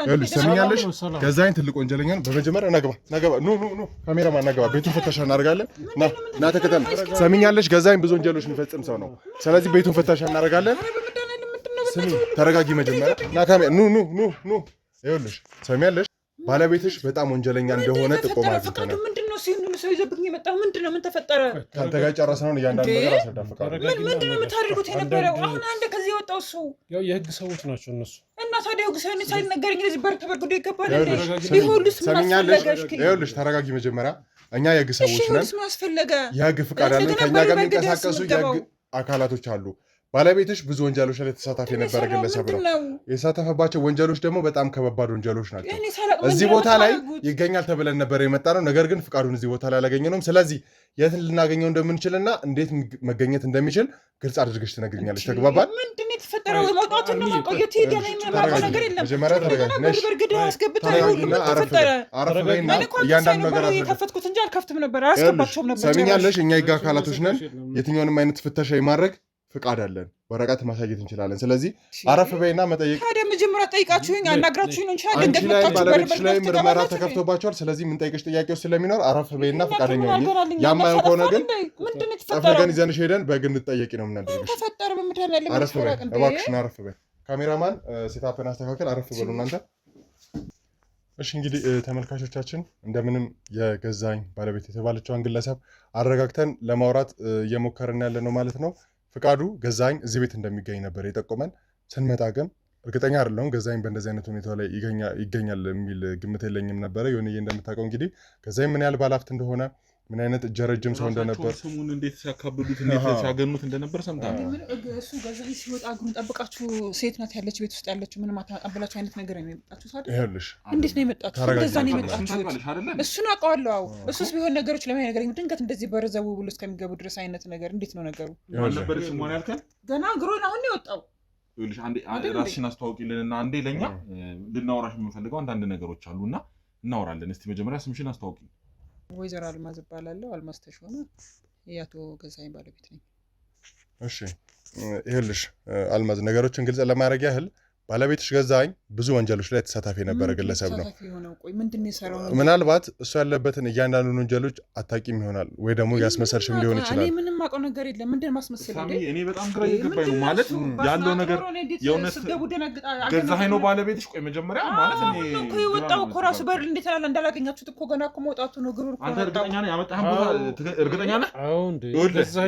ይኸውልሽ፣ ሰሚኛለሽ? ገዛኸኝ ትልቅ ወንጀለኛ ነው። በመጀመሪያ ናግባ። ኑ ካሜራማን ናግባ። ቤቱን ፍተሻ እናደርጋለን። ና ተከተል። ሰሚኛለሽ? ገዛኸኝ ብዙ ወንጀሎች የሚፈጽም ሰው ነው። ስለዚህ ቤቱን ፍተሻ እናደርጋለን። ስሚ፣ ተረጋጊ መጀመሪያ። ና ካሜራ ኑ። ይኸውልሽ፣ ሰሚያለሽ? ባለቤትሽ በጣም ወንጀለኛ እንደሆነ ጥቆማ አግኝተናል። ምንድነው ሲሆን ሰው ይዘብኝ የመጣው ምንድነው? ምን ተፈጠረ? ካንተ ጋር ጨረስነው እያንዳንዱ ነገር አስረዳ ፈቃዱ። ምንድነው የምታደርጉት የነበረው? አሁን አንድ ከዚህ የወጣው እሱ ያው የህግ ሰዎች ናቸው እነሱ እና ታዲያ ጉሳኔ ሳይነገረኝ እንደዚህ በር ተበርግዶ ይገባል እንዴ? ይሁንስ ምን አስፈለገ? ይኸውልሽ ተረጋጊ መጀመሪያ። እኛ የህግ ሰዎች ነን። ምን አስፈለገ? የህግ ፍቃድ አለን። ከኛ ጋር የሚንቀሳቀሱ የህግ አካላቶች አሉ። ባለቤትሽ ብዙ ወንጀሎች ላይ ተሳታፊ የነበረ ግለሰብ ነው። የተሳተፈባቸው ወንጀሎች ደግሞ በጣም ከባድ ወንጀሎች ናቸው። እዚህ ቦታ ላይ ይገኛል ተብለን ነበር የመጣ ነው። ነገር ግን ፍቃዱን እዚህ ቦታ ላይ አላገኘነውም። ስለዚህ የት ልናገኘው እንደምንችልና እንዴት መገኘት እንደሚችል ግልጽ አድርገሽ ትነግሪኛለሽ። ተግባባል? ምንድነው የተፈጠረው? መውጣት ነው ማቆየት ሄደና የማውቀው ነገር የለም። መጀመሪያ ተረጋጊ ነሽ። ተረጋጊና አረፍበይና እያንዳንዱ ነገር የከፈትኩት እንጂ አልከፍትም ነበር። አያስገባቸውም ነበር። ሰሚኛለሽ? እኛ የህግ አካላቶች ነን። የትኛውንም አይነት ፍተሻ የማድረግ ፍቃድ አለን። ወረቀት ማሳየት እንችላለን። ስለዚህ አረፍ በይና መጠየቅ ታዲያ መጀመሪያ ጠይቃችሁኝ አናግራችሁኝ ነው እንጂ አንቺ ላይ ባለቤትሽ ላይ ምርመራ ተከፍቶባቸዋል። ስለዚህ ምን ጠይቅሽ ጥያቄዎች ስለሚኖር አረፍ በይና ፈቃደኛ ነኝ። ያማየው ከሆነ ግን ጠፍተን ይዘንሽ ሄደን በግ እንድትጠየቂ ነው የምናደርግሽ። ተፈጠረ በመድኃኒዓለም ያለ አረፍ በይ እባክሽን፣ አረፍ በይ። ካሜራማን ሴታፕን አስተካከል። አረፍ በሉ እናንተ። እሺ እንግዲህ ተመልካቾቻችን እንደምንም የገዛኝ ባለቤት የተባለችውን ግለሰብ አረጋግተን ለማውራት እየሞከርን ያለ ነው ማለት ነው። ፍቃዱ ገዛኝ እዚህ ቤት እንደሚገኝ ነበር የጠቆመን። ስንመጣ ግን እርግጠኛ አይደለሁም ገዛኝ በእንደዚህ አይነት ሁኔታ ላይ ይገኛል የሚል ግምት የለኝም ነበረ። የሆነዬ እንደምታውቀው እንግዲህ ገዛኝ ምን ያህል ባለሀብት እንደሆነ ምን አይነት እጀረጅም ሰው እንደነበር ስሙን እንዴት ሲያካብዱት እንዴት ሲያገኑት እንደነበር ሰምታለሁ። እሱ ገዛኝ ሲወጣ እግሩን ጠብቃችሁ ሴት ናት ያለች ቤት ውስጥ ያለችው ምንም አታቀብላችሁ አይነት ነገር ነው የመጣችሁ ታዲያ። ይኸውልሽ እንዴት ነው የመጣችሁ? እንደዛ ነው የመጣችሁት? እሱን አውቀዋለሁ። እሱስ ቢሆን ነገሮች ለማይ ነገር ድንገት እንደዚህ በረዘቡ ብሎ እስከሚገቡ ድረስ አይነት ነገር እንዴት ነው ነገሩ? ነበር ስሙን ያልከን ገና እግሩን አሁን ነው የወጣው። ይኸውልሽ አንዴ ራስሽን አስተዋውቂልንና አንዴ ለኛ ልናወራሽ የምንፈልገው አንዳንድ ነገሮች አሉና እናወራለን። እስቲ መጀመሪያ ስምሽን አስተዋውቂ። ወይዘሮ አልማዝ እባላለሁ። አልማዝ ተሾመ የአቶ ገዛኝ ባለቤት ነኝ። እሺ ይኸውልሽ አልማዝ ነገሮችን ግልጽ ለማድረግ ያህል ባለቤትሽ ገዛኝ ብዙ ወንጀሎች ላይ ተሳታፊ የነበረ ግለሰብ ነው። ምናልባት እሱ ያለበትን እያንዳንዱን ወንጀሎች አታውቂም ይሆናል ወይ ደግሞ ያስመሰልሽም ሊሆን ይችላል። ምንም አውቀው ነገር የለም። ምንድን ማስመሰል እንዴ? እኔ በጣም ግራ እየገባኝ ነው ማለት ያለው ነገር የእውነት ገዛኝ ነው ባለቤትሽ? ቆይ መጀመሪያ ማለት እኔ እኮ የወጣው እኮ ራሱ በር እንዴት አላለ እንዳላገኛችሁት እኮ ገና እኮ መውጣቱ ነው። ግሩር እኮ አንተ እርግጠኛ ነህ ያመጣህን ቦታ እርግጠኛ ነህ? አዎ እንዴ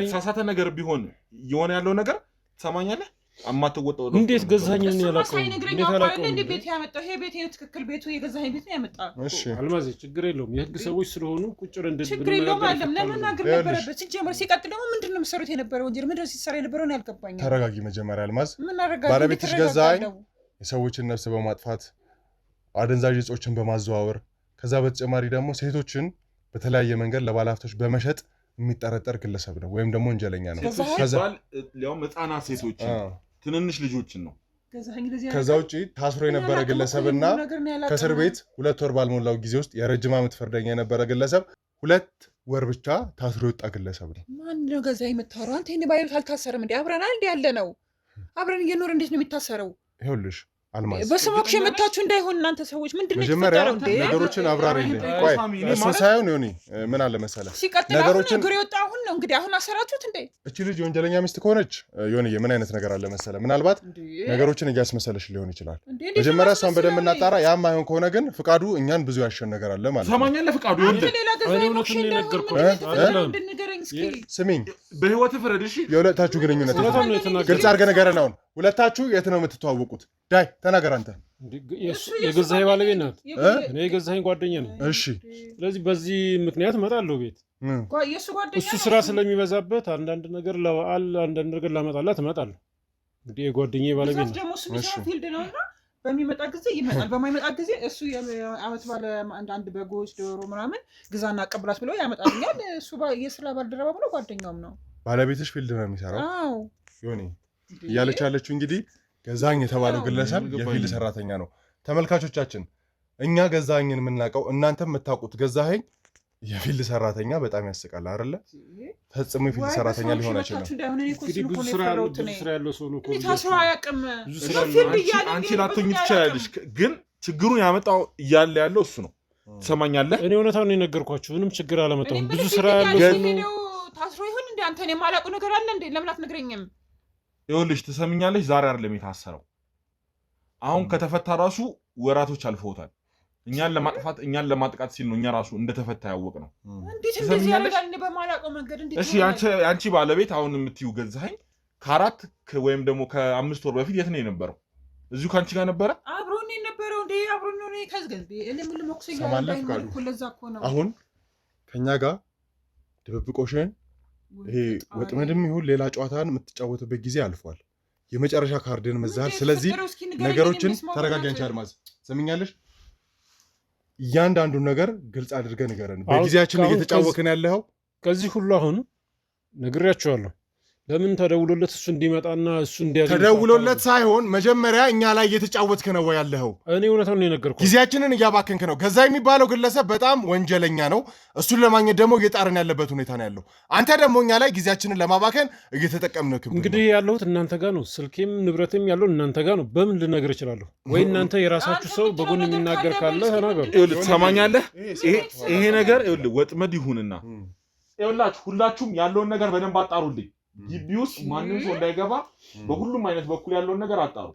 ተሳሳተ ነገር ቢሆን የሆነ ያለው ነገር ትሰማኛለህ? አማተወጣው እንዴት ገዛኝ ነው ያላቀው? እንዴት አላቀው? እንዴ ቤት ያመጣው ይሄ ቤት ነው ትክክል ቤቱ የገዛኝ ቤት ነው ያመጣው። እሺ አልማዝ ችግር የለውም የህግ ሰዎች ስለሆኑ ቁጭር እንደዚህ ችግር የለውም አይደለም ለመናገር ነበረበት። ሲጀመር ሲቀጥል ደግሞ ምንድነው መሰሩት የነበረው ወንጀል ምንድነው ሲሰራ የነበረው ነው ያልገባኝ። ተረጋጊ መጀመሪያ አልማዝ። ምን አረጋጊ? ባለቤትሽ ገዛኝ የሰዎችን ነፍስ በማጥፋት አደንዛዥ እጾችን በማዘዋወር ከዛ በተጨማሪ ደግሞ ሴቶችን በተለያየ መንገድ ለባለሀብቶች በመሸጥ የሚጠረጠር ግለሰብ ነው ወይም ደግሞ ወንጀለኛ ነው። ከዛ ሊያውም ህፃናት ሴቶችን ትንንሽ ልጆችን ነው። ከዛ ውጪ ታስሮ የነበረ ግለሰብና ከእስር ቤት 2 ወር ባልሞላው ጊዜ ውስጥ የረጅም ዓመት ፍርደኛ የነበረ ግለሰብ 2 ወር ብቻ ታስሮ የወጣ ግለሰብ ነው። ማን ነው ገዛኝ የምታወራው አንተ? እኔ ባይሉት አልታሰርም እንዴ? አብረን አንድ ያለ ነው አብረን እየኖር እንዴት ነው የሚታሰረው? ይኸውልሽ አልማዝ በስሞክሽ የመታችሁ እንዳይሆን እናንተ ሰዎች ምንድነው መጀመሪያ ነገሮችን አብራሪልኝ። ቆይ እሱ ሳይሆን ዮኒ ምን አለ መሰለህ ነገሮችን ነገር የወጣ አሁን ነው እንግዲህ አሁን አሰራችሁት እንዴ? እቺ ልጅ የወንጀለኛ ሚስት ከሆነች ዮኒ ምን አይነት ነገር አለ መሰለህ ምናልባት ነገሮችን እያስመሰለሽ ሊሆን ይችላል። መጀመሪያ እሷን በደንብ እናጣራ። ያም አይሆን ከሆነ ግን ፍቃዱ እኛን ብዙ ያሸን ነገር አለ ማለት ነው። ሰማኛለህ? ፍቃዱ ስሚኝ በህይወት ፍረድ። እሺ የሁለታችሁ ግንኙነት ግልጽ አድርገህ ንገረን። አሁን ሁለታችሁ የት ነው የምትተዋወቁት? ዳይ ተናገር አንተ። የገዛኝ ባለቤት ናት፣ እኔ የገዛኝ ጓደኛ ነኝ። እሺ ስለዚህ በዚህ ምክንያት እመጣለሁ ቤት። እሱ ስራ ስለሚበዛበት አንዳንድ ነገር ለበዓል አንዳንድ ነገር ላመጣላት እመጣለሁ። እንግዲህ የጓደኛዬ ባለቤት ነው። በሚመጣ ጊዜ ይመጣል፣ በማይመጣ ጊዜ እሱ የዓመት ባለ አንዳንድ በጎች ዶሮ ምናምን ግዛና አቀብላት ብለው ያመጣልኛል። እሱ የስራ ባልደረባ ብሎ ጓደኛውም ነው። ባለቤትሽ ፊልድ ነው የሚሰራው። አዎ ዮኒ እያለች ያለችው እንግዲህ ገዛኝ የተባለው ግለሰብ የፊልድ ሰራተኛ ነው። ተመልካቾቻችን እኛ ገዛኝን የምናውቀው እናንተም የምታውቁት ገዛኸኝ የፊልድ ሰራተኛ በጣም ያስቃል አይደለ? ፈጽሞ የፊልድ ሰራተኛ ሊሆን አይችልም። እንግዲህ ብዙ ስራ ያለው ሰው ነው። አንቺ ላትሆኚ ትችላለሽ፣ ግን ችግሩን ያመጣው እያለ ያለው እሱ ነው። ትሰማኛለህ? እኔ እውነታውን ነው የነገርኳችሁ። ምንም ችግር አላመጣሁም። ብዙ ስራ ያለው ሰው ነው። ታስሮ ይሁን እንደ አንተ ነው የማላውቀው ነገር አለ እንዴ? ለምን አትነግረኝም? ይኸውልሽ ትሰምኛለሽ፣ ዛሬ አይደለም የታሰረው። አሁን ከተፈታ ራሱ ወራቶች አልፈውታል። እኛን ለማጥፋት እኛን ለማጥቃት ሲል ነው እኛ ራሱ እንደተፈታ ያወቅ ነው። እንዴት እንደዚህ ያደርጋል? እኔ በማላውቀው መንገድ እንዴት? እሺ አንቺ ባለቤት አሁን የምትይው ገዛኸኝ ከ4 ወይም ደግሞ ከ5 ወር በፊት የት ነው የነበረው? እዚሁ ካንቺ ጋር ነበረ? አብሮን የነበረው እንዴ? አብሮን ነው ከዝገዝ እኔ ምን ልሞክሰኝ ለዛ እኮ ነው። አሁን ከኛ ጋር ድብብቆሽን ይሄ ወጥመድም ይሁን ሌላ ጨዋታን የምትጫወትበት ጊዜ አልፏል። የመጨረሻ ካርድን መዛል። ስለዚህ ነገሮችን ተረጋጋንቺ አልማዝ ሰምኛለሽ። እያንዳንዱን ነገር ግልጽ አድርገን ንገረን። በጊዜያችን እየተጫወክን ያለው ከዚህ ሁሉ አሁን ነግሬያቸዋለሁ። ለምን ተደውሎለት እሱ እንዲመጣና እሱ እንዲያገኝ ተደውሎለት ሳይሆን መጀመሪያ እኛ ላይ እየተጫወትክ ነው ያለኸው። እኔ እውነታውን ነው የነገርኩህ። ጊዜያችንን እያባከንክ ነው። ገዛ የሚባለው ግለሰብ በጣም ወንጀለኛ ነው። እሱን ለማግኘት ደግሞ እየጣርን ያለበት ሁኔታ ነው ያለው። አንተ ደግሞ እኛ ላይ ጊዜያችንን ለማባከን እየተጠቀምንክ። እንግዲህ ያለሁት እናንተ ጋር ነው። ስልኬም ንብረቴም ያለው እናንተ ጋር ነው። በምን ልነግር እችላለሁ? ወይ እናንተ የራሳችሁ ሰው በጎን የሚናገር ካለ ተናገሩ። ትሰማኛለህ? ይሄ ነገር ወጥመድ ይሁንና ይኸውላችሁ ሁላችሁም ያለውን ነገር በደንብ አጣሩልኝ። ግቢ ውስጥ ማንም ሰው እንዳይገባ በሁሉም አይነት በኩል ያለውን ነገር አጣሩ።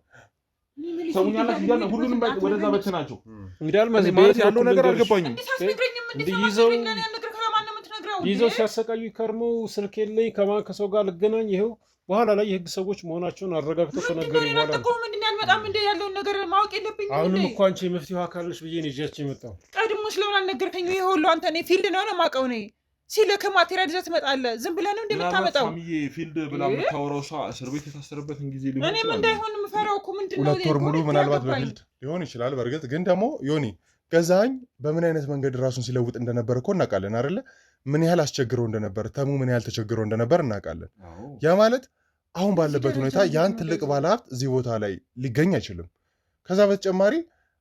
ሰውኛላችሁ እያለ ሁሉንም ወደዛ በትናቸው። እንግዲህ አልማዝ ማለት ያለው ነገር አልገባኝም። ይዘው ሲያሰቃዩ ከርመው ስልክ የለኝ ከማን ከሰው ጋር ልገናኝ ይኸው በኋላ ላይ የህግ ሰዎች መሆናቸውን አረጋግጠው ከነገሩኝ በኋላ ያለውን ነገር ማወቅ የለብኝም። አሁንም እኮ አንቺ የመፍትሄው አካል ነሽ ብዬ ነው ይዣቸው የመጣው። ቀድሞ ስለሆነ አልነገርከኝ። ይሄ ሁሉ አንተ እኔ ፊልድ ነው የማውቀው እኔ ሲልክ ማቴሪያል ይዘህ ትመጣለህ። ዝም ብለህ ነው እንደምታመጣው። ሳሚዬ ፊልድ ብላ የምታወራው ሰው እስር ቤት የታሰረበትን ጊዜ ሊሆን ይችላል። እኔም እንዳይሆን የምፈራው እኮ ምንድን ነው 2 ወር ሙሉ ምናልባት በፊልድ ሊሆን ይችላል። በእርግጥ ግን ደግሞ ዮኒ ገዛኸኝ በምን አይነት መንገድ ራሱን ሲለውጥ እንደነበር እኮ እናውቃለን አይደለ? ምን ያህል አስቸግረው እንደነበር፣ ተሙ ምን ያህል ተቸግረው እንደነበር እናውቃለን። ያ ማለት አሁን ባለበት ሁኔታ ያን ትልቅ ባለሀብት እዚህ ቦታ ላይ ሊገኝ አይችልም። ከዛ በተጨማሪ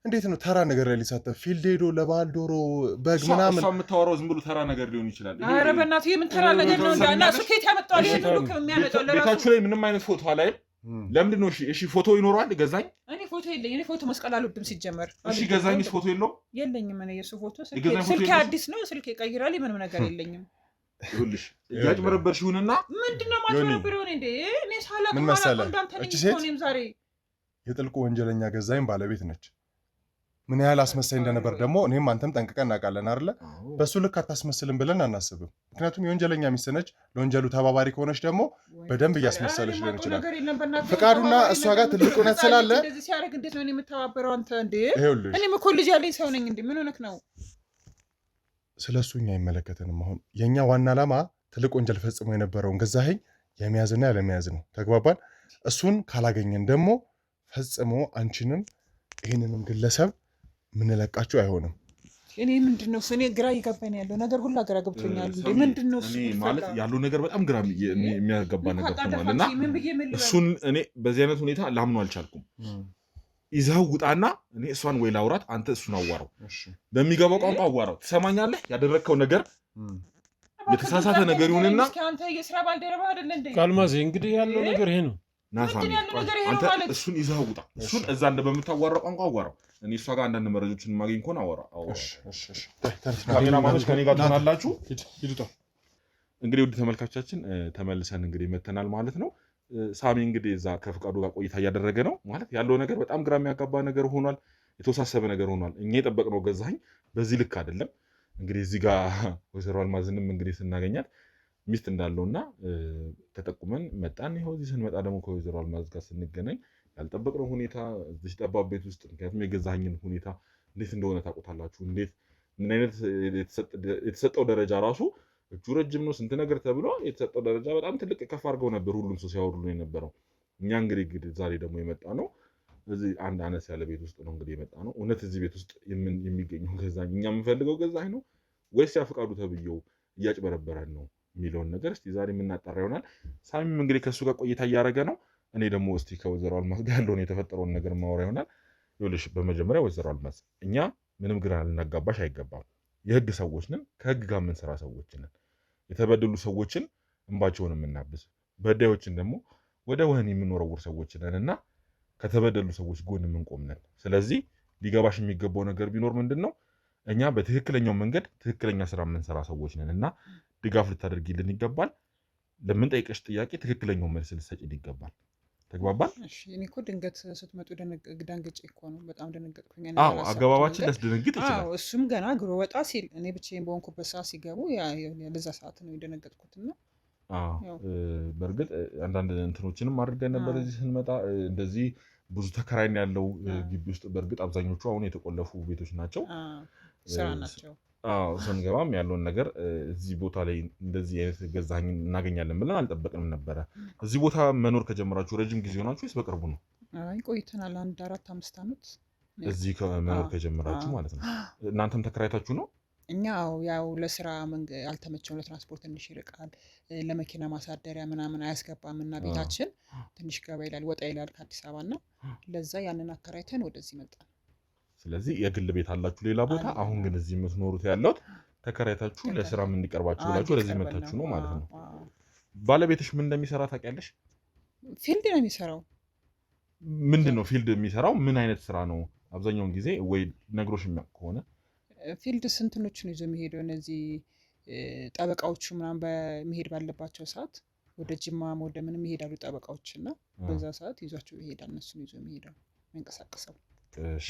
እንዴት ነው ተራ ነገር ላይ ሊሳተፍ? ፊልድ ሄዶ ለባህል ዶሮ በግ ምናምን እሷ የምታወራው ዝም ብሎ ተራ ነገር ሊሆን ይችላል። ኧረ በእናትህ የምን ተራ ነገር ነው? እና እሱ ከየት ያመጣዋል? ይሄን ሁሉ ከሚያመጣው ለራሱ ቤታችሁ ላይ ምንም አይነት ፎቶ አላይም። ለምንድን ነው? እሺ ፎቶ ይኖረዋል ገዛኝ? እኔ ፎቶ የለኝም። እኔ ፎቶ መስቀል አልወድም ሲጀመር። እሺ ገዛኝስ ፎቶ የለውም? የለኝም። እኔ የእሱ ፎቶ ስልኬ አዲስ ነው። ስልኬ ቀይራል። ምንም ነገር የለኝም። ይኸውልሽ እያጭበረበርሽ ይሁንና ምንድን ነው ማጭበረበር? እኔ እኔ ሳላቅ ምን መሰለህ እንዳንተ ነኝ እኮ እኔም ዛሬ የጥልቁ ወንጀለኛ ገዛኝ ባለቤት ነች። ምን ያህል አስመሳይ እንደነበር ደግሞ እኔም አንተም ጠንቅቀን እናውቃለን አይደለ? በሱ ልክ አታስመስልም ብለን አናስብም። ምክንያቱም የወንጀለኛ ሚስት ነች። ለወንጀሉ ተባባሪ ከሆነች ደግሞ በደንብ እያስመሰለች ሊሆን ይችላል። ፍቃዱና እሷ ጋር ትልቅ እውነት ስላለ እንደዚህ ሲያደርግ እንዴት ነው የምተባበረው? አንተ እንዴ ይኸውልሽ እኔም እኮ ልጅ ያለኝ ሰው ነኝ እንዴ። ምን ሆነክ ነው? ስለሱ እኛ አይመለከተንም። አሁን የኛ ዋና ዓላማ ትልቅ ወንጀል ፈጽሞ የነበረውን ገዛኸኝ የመያዝና ያለመያዝ ነው። ተግባባን? እሱን ካላገኘን ደግሞ ፈጽሞ አንቺንም ይህንንም ግለሰብ ምንለቃችሁ አይሆንም። እኔ ምንድነው እኔ ግራ እየገባኝ ያለው ነገር ሁላ ግራ ገብቶኛል። እንዴ ምንድነው እሱ ማለት ያለው ነገር በጣም ግራ የሚያጋባ ነገር ሆኗልና እሱን እኔ በዚህ አይነት ሁኔታ ላምኑ አልቻልኩም። ይዘው ውጣና እኔ እሷን ወይ ላውራት፣ አንተ እሱን አዋራው፣ በሚገባው ቋንቋ አዋራው። ትሰማኛለህ? ያደረግከው ነገር የተሳሳተ ነገር ይሁንና አንተ የስራ ባልደረባ አይደለ እንዴ? ካልማዜ እንግዲህ ያለው ነገር ይሄ ነው። ናሳሚ አንተ እሱን ይዘው ውጣ። እሱን እዛ እንደበምታዋራው ቋንቋ አዋራው። እኔ እሷ ጋር አንዳንድ መረጃዎችን ማግኝ ከሆነ አወራ። ካሜራማኖች ከኔ ጋር ትሆናላችሁ። እንግዲህ ውድ ተመልካቾቻችን ተመልሰን እንግዲህ መተናል ማለት ነው። ሳሚ እንግዲህ እዛ ከፍቃዱ ጋር ቆይታ እያደረገ ነው ማለት ያለው ነገር በጣም ግራ የሚያጋባ ነገር ሆኗል። የተወሳሰበ ነገር ሆኗል። እኛ የጠበቅነው ገዛኸኝ በዚህ ልክ አይደለም። እንግዲህ እዚህ ጋር ወይዘሮ አልማዝንም እንግዲህ ስናገኛት ሚስት እንዳለውና ተጠቁመን መጣን። ይኸው እዚህ ስንመጣ ደግሞ ከወይዘሮ አልማዝ ጋር ስንገናኝ ያልጠበቅነው ሁኔታ እዚህ ጠባብ ቤት ውስጥ ምክንያቱም የገዛኸኝን ሁኔታ እንዴት እንደሆነ ታውቁታላችሁ። እንዴት ምን አይነት የተሰጠው ደረጃ ራሱ እጁ ረጅም ነው ስንት ነገር ተብሎ የተሰጠው ደረጃ በጣም ትልቅ ከፍ አድርገው ነበር ሁሉም ሰው ሲያወሩልን የነበረው። እኛ እንግዲህ ዛሬ ደግሞ የመጣ ነው እዚህ አንድ አነስ ያለ ቤት ውስጥ ነው እንግዲህ የመጣ ነው። እውነት እዚህ ቤት ውስጥ የሚገኘው ገዛኸኝ እኛ የምንፈልገው ገዛኸኝ ነው ወይስ ያፈቃዱ ተብዬው እያጭበረበረን ነው የሚለውን ነገር እስቲ ዛሬ የምናጣራ ይሆናል። ሳሚም እንግዲህ ከእሱ ጋር ቆይታ እያደረገ ነው። እኔ ደግሞ እስቲ ከወይዘሮ አልማዝ ጋር ያለውን የተፈጠረውን ነገር ማወራ ይሆናል። ይኸውልሽ በመጀመሪያ ወይዘሮ አልማዝ እኛ ምንም ግራ ልናጋባሽ አይገባም። የህግ ሰዎች ነን። ከህግ ጋር የምንሰራ ሰዎች ነን። የተበደሉ ሰዎችን እንባቸውን የምናብስ በዳዮችን ደግሞ ወደ ወህኒ የምንወረውር ሰዎች ነን እና ከተበደሉ ሰዎች ጎን የምንቆም ነን። ስለዚህ ሊገባሽ የሚገባው ነገር ቢኖር ምንድን ነው እኛ በትክክለኛው መንገድ ትክክለኛ ስራ የምንሰራ ሰዎች ነን እና ድጋፍ ልታደርጊልን ይገባል። ለምንጠይቀሽ ጥያቄ ትክክለኛው መልስ ልትሰጪን ይገባል። ተግባባን? እሺ እኔ እኮ ድንገት ስትመጡ ደንግጬ እኮ ነው። በጣም ደነገጥኩኝ። አዎ አገባባችን ሊያስደነግጥ ይችላል። አዎ እሱም ገና እግሮ ወጣ ሲል እኔ ብቻዬን በሆንኩበት ሰዓት ሲገቡ ለዛ ሰዓት ነው የደነገጥኩትና በእርግጥ አንዳንድ እንትኖችንም አድርገን ነበር እዚህ ስንመጣ። እንደዚህ ብዙ ተከራይን ያለው ግቢ ውስጥ በእርግጥ አብዛኞቹ አሁን የተቆለፉ ቤቶች ናቸው፣ ስራ ናቸው። ስንገባም ያለውን ነገር እዚህ ቦታ ላይ እንደዚህ አይነት ገዛኸኝ እናገኛለን ብለን አልጠበቅንም ነበረ። እዚህ ቦታ መኖር ከጀመራችሁ ረጅም ጊዜ ሆናችሁ ወይስ በቅርቡ ነው? አይ ቆይተናል፣ 4-5 ዓመት እዚህ መኖር ከጀመራችሁ ማለት ነው። እናንተም ተከራይታችሁ ነው? እኛ ያው ለስራ አልተመቸውም፣ ለትራንስፖርት ትንሽ ይርቃል፣ ለመኪና ማሳደሪያ ምናምን አያስገባም እና ቤታችን ትንሽ ገባ ይላል፣ ወጣ ይላል ከአዲስ አበባ እና ለዛ ያንን አከራይተን ወደዚህ መጣን። ስለዚህ የግል ቤት አላችሁ ሌላ ቦታ፣ አሁን ግን እዚህ የምትኖሩት ያለው ተከራይታችሁ ለስራም እንዲቀርባችሁ ብላችሁ ወደዚህ መታችሁ ነው ማለት ነው። ባለቤትሽ ምን እንደሚሰራ ታውቂያለሽ? ፊልድ ነው የሚሰራው። ምንድን ነው ፊልድ የሚሰራው? ምን አይነት ስራ ነው? አብዛኛውን ጊዜ ወይ ነግሮሽ የሚያውቅ ከሆነ ፊልድ ስንትኖችን ይዞ የሚሄደው እነዚህ ጠበቃዎቹ ምናምን በመሄድ ባለባቸው ሰዓት ወደ ጅማም ወደ ምንም ይሄዳሉ ጠበቃዎች እና በዛ ሰዓት ይዟቸው ይሄዳል። እነሱን ይዞ የሚሄደው መንቀሳቀሰው። እሺ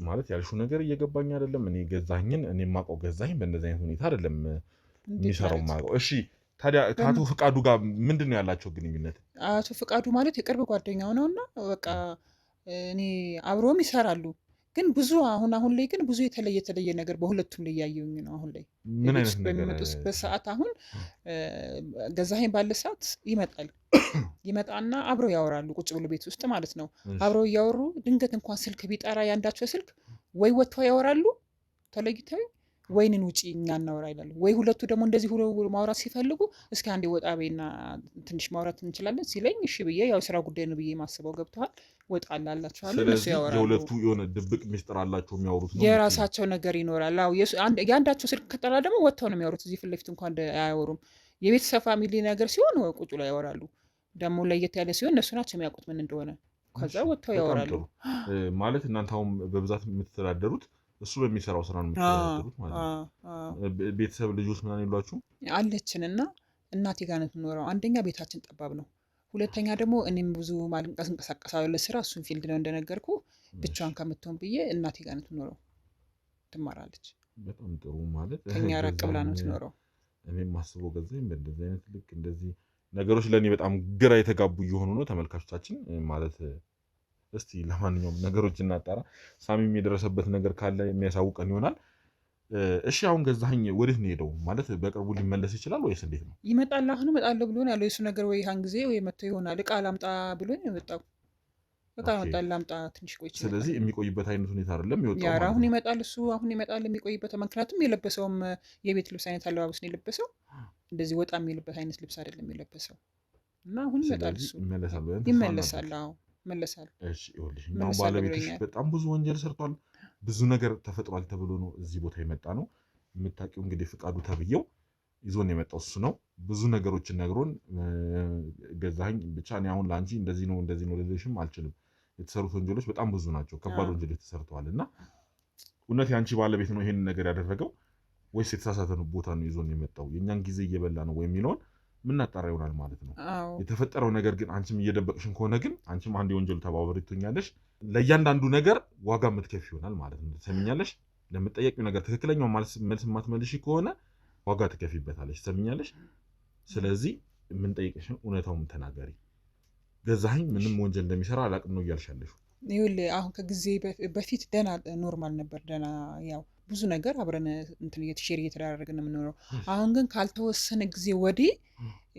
ማለት ያልሽው ነገር እየገባኝ አይደለም። እኔ ገዛኸኝን እኔ የማውቀው ገዛኸኝ በእንደዚህ አይነት ሁኔታ አይደለም የሚሰራው የማውቀው። እሺ ታዲያ ከአቶ ፍቃዱ ጋር ምንድን ነው ያላቸው ግንኙነት? አቶ ፍቃዱ ማለት የቅርብ ጓደኛው ነው እና በቃ እኔ አብሮም ይሰራሉ ግን ብዙ አሁን ላይ ግን ብዙ የተለየ ነገር በሁለቱም ላይ ያየውኝ ነው። አሁን ላይ ምን አይነት ነገር በሚመጡበት ሰዓት አሁን ገዛኸኝ ባለ ሰዓት ይመጣና አብረው ያወራሉ፣ ቁጭ ብሎ ቤት ውስጥ ማለት ነው። አብረው እያወሩ ድንገት እንኳን ስልክ ቢጠራ ያንዳቸው ስልክ ወይ ወጥተው ያወራሉ ተለይተው ወይንን ውጪ እኛ እናወራ ይላሉ። ወይ ሁለቱ ደግሞ እንደዚህ ሁሉ ማውራት ሲፈልጉ እስኪ አንዴ ወጣ በይና ትንሽ ማውራት እንችላለን ሲለኝ እሺ ብዬ ያው ስራ ጉዳይ ነው ብዬ ማስበው ገብተዋል ወጣላላችኋለሁ። እነሱ ያወራሉ። የሁለቱ የሆነ ድብቅ ሚስጥር አላቸው የሚያወሩት ነው። የራሳቸው ነገር ይኖራል። አዎ የአንዳቸው ስልክ ከጠራ ደግሞ ወጥተው ነው የሚያወሩት። እዚህ ፊት ለፊት እንኳን አያወሩም። የቤተሰብ ፋሚሊ ነገር ሲሆን ቁጭ ላይ ያወራሉ። ደግሞ ለየት ያለ ሲሆን እነሱ ናቸው የሚያውቁት ምን እንደሆነ። ከዛ ወጥተው ያወራሉ። ማለት እናንተ አሁን በብዛት የምትተዳደሩት እሱ በሚሰራው ስራ ነው የምትተዳደሩት ማለት ነው። ቤተሰብ ልጆች ምናምን የሏችሁ? አለችን እና እናቴ ጋር ነው የምትኖረው። አንደኛ ቤታችን ጠባብ ነው፣ ሁለተኛ ደግሞ እኔም ብዙ እንቀሳቀሳለሁ ለስራ፣ እሱን ፊልድ ነው እንደነገርኩ። ብቻዋን ከምትሆን ብዬ እናቴ ጋር ነው የምትኖረው፣ ትማራለች። በጣም ጥሩ። ማለት ከኛ ራቅ ብላ ነው የምትኖረው። እኔም ማስበው ገዛኝ በእንደዚህ አይነት ልክ እንደዚህ ነገሮች ለእኔ በጣም ግራ የተጋቡ እየሆኑ ነው ተመልካቾቻችን። ማለት እስቲ ለማንኛውም ነገሮች እናጣራ። ሳሚም የደረሰበት ነገር ካለ የሚያሳውቀን ይሆናል። እሺ አሁን ገዛኸኝ ወዴት ነው ሄደው? ማለት በቅርቡ ሊመለስ ይችላል ወይስ እንዴት ነው? ይመጣል። አሁን እመጣለሁ ብሎ ነው ያለው። የሱ ነገር ወይ ያን ጊዜ ወይ መጥቶ ይሆናል። እቃ ላምጣ ብሎ ነው የመጣው። እቃ ላምጣ ትንሽ ቆይ። ስለዚህ የሚቆይበት አይነት ሁኔታ አይደለም ይወጣው ማለት ነው። አሁን ይመጣል፣ እሱ አሁን ይመጣል የሚቆይበት። ምክንያቱም የለበሰውም የቤት ልብስ አይነት አለባበስ ነው የለበሰው። እንደዚህ ወጣ የሚልበት አይነት ልብስ አይደለም የለበሰው እና አሁን ይመጣል። እሱ ይመለሳል። አዎ ይመለሳል። እሺ ይኸውልሽ፣ አሁን ባለቤትሽ በጣም ብዙ ወንጀል ሰርቷል፣ ብዙ ነገር ተፈጥሯል ተብሎ ነው እዚህ ቦታ የመጣ ነው። የምታውቂው እንግዲህ ፍቃዱ ተብዬው ይዞን የመጣው እሱ ነው። ብዙ ነገሮችን ነግሮን ገዛኸኝ ብቻ እኔ አሁን ለአንቺ እንደዚህ ነው ልልሽም አልችልም። የተሰሩት ወንጀሎች በጣም ብዙ ናቸው፣ ከባድ ወንጀሎች ተሰርተዋል። እና እውነት የአንቺ ባለቤት ነው ይሄንን ነገር ያደረገው ወይስ የተሳሳተ ቦታ ነው ይዞን የመጣው? የእኛን ጊዜ እየበላ ነው ወይ የሚለውን ምናጣራ ይሆናል ማለት ነው። የተፈጠረው ነገር ግን አንቺም እየደበቅሽን ከሆነ ግን አንቺም አንድ የወንጀሉ ተባባሪ ትሆኛለሽ። ለእያንዳንዱ ነገር ዋጋ የምትከፍ ይሆናል ማለት ነው። ትሰሚኛለሽ? ለምትጠየቂው ነገር ትክክለኛው መልስ የማትመልሺ ከሆነ ዋጋ ትከፊበታለሽ። ትሰሚኛለሽ? ስለዚህ የምንጠይቅሽን እውነታውን ተናገሪ። ገዛኸኝ ምንም ወንጀል እንደሚሰራ አላቅም ነው እያልሻለሽ? ይኸውልህ አሁን ከጊዜ በፊት ደህና ኖርማል ነበር። ደህና ያው ብዙ ነገር አብረን ሼር እየተደራረግን የምንኖረው። አሁን ግን ካልተወሰነ ጊዜ ወዲህ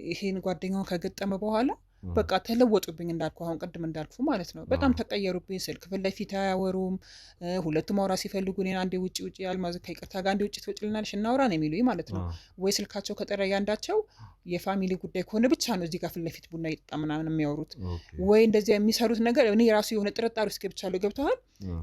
ይሄን ጓደኛውን ከገጠመ በኋላ በቃ ተለወጡብኝ። እንዳልኩ አሁን ቅድም እንዳልኩ ማለት ነው። በጣም ተቀየሩብኝ። ስልክ ፊት ለፊት አያወሩም። ሁለቱም ማውራት ሲፈልጉ እኔን አንዴ ውጭ አልማዝ ከይቅርታ ጋር አንዴ ውጭ ትወጭልናለሽ እናውራ ነው የሚሉኝ ማለት ነው። ወይ ስልካቸው ከጠራ ያንዳቸው የፋሚሊ ጉዳይ ከሆነ ብቻ ነው እዚህ ጋር ፊት ለፊት ቡና እየጠጣ ምናምን የሚያወሩት። ወይ እንደዚህ የሚሰሩት ነገር እኔ ራሱ የሆነ ጥርጣሬ ውስጥ ገብቻለሁ። ገብተዋል።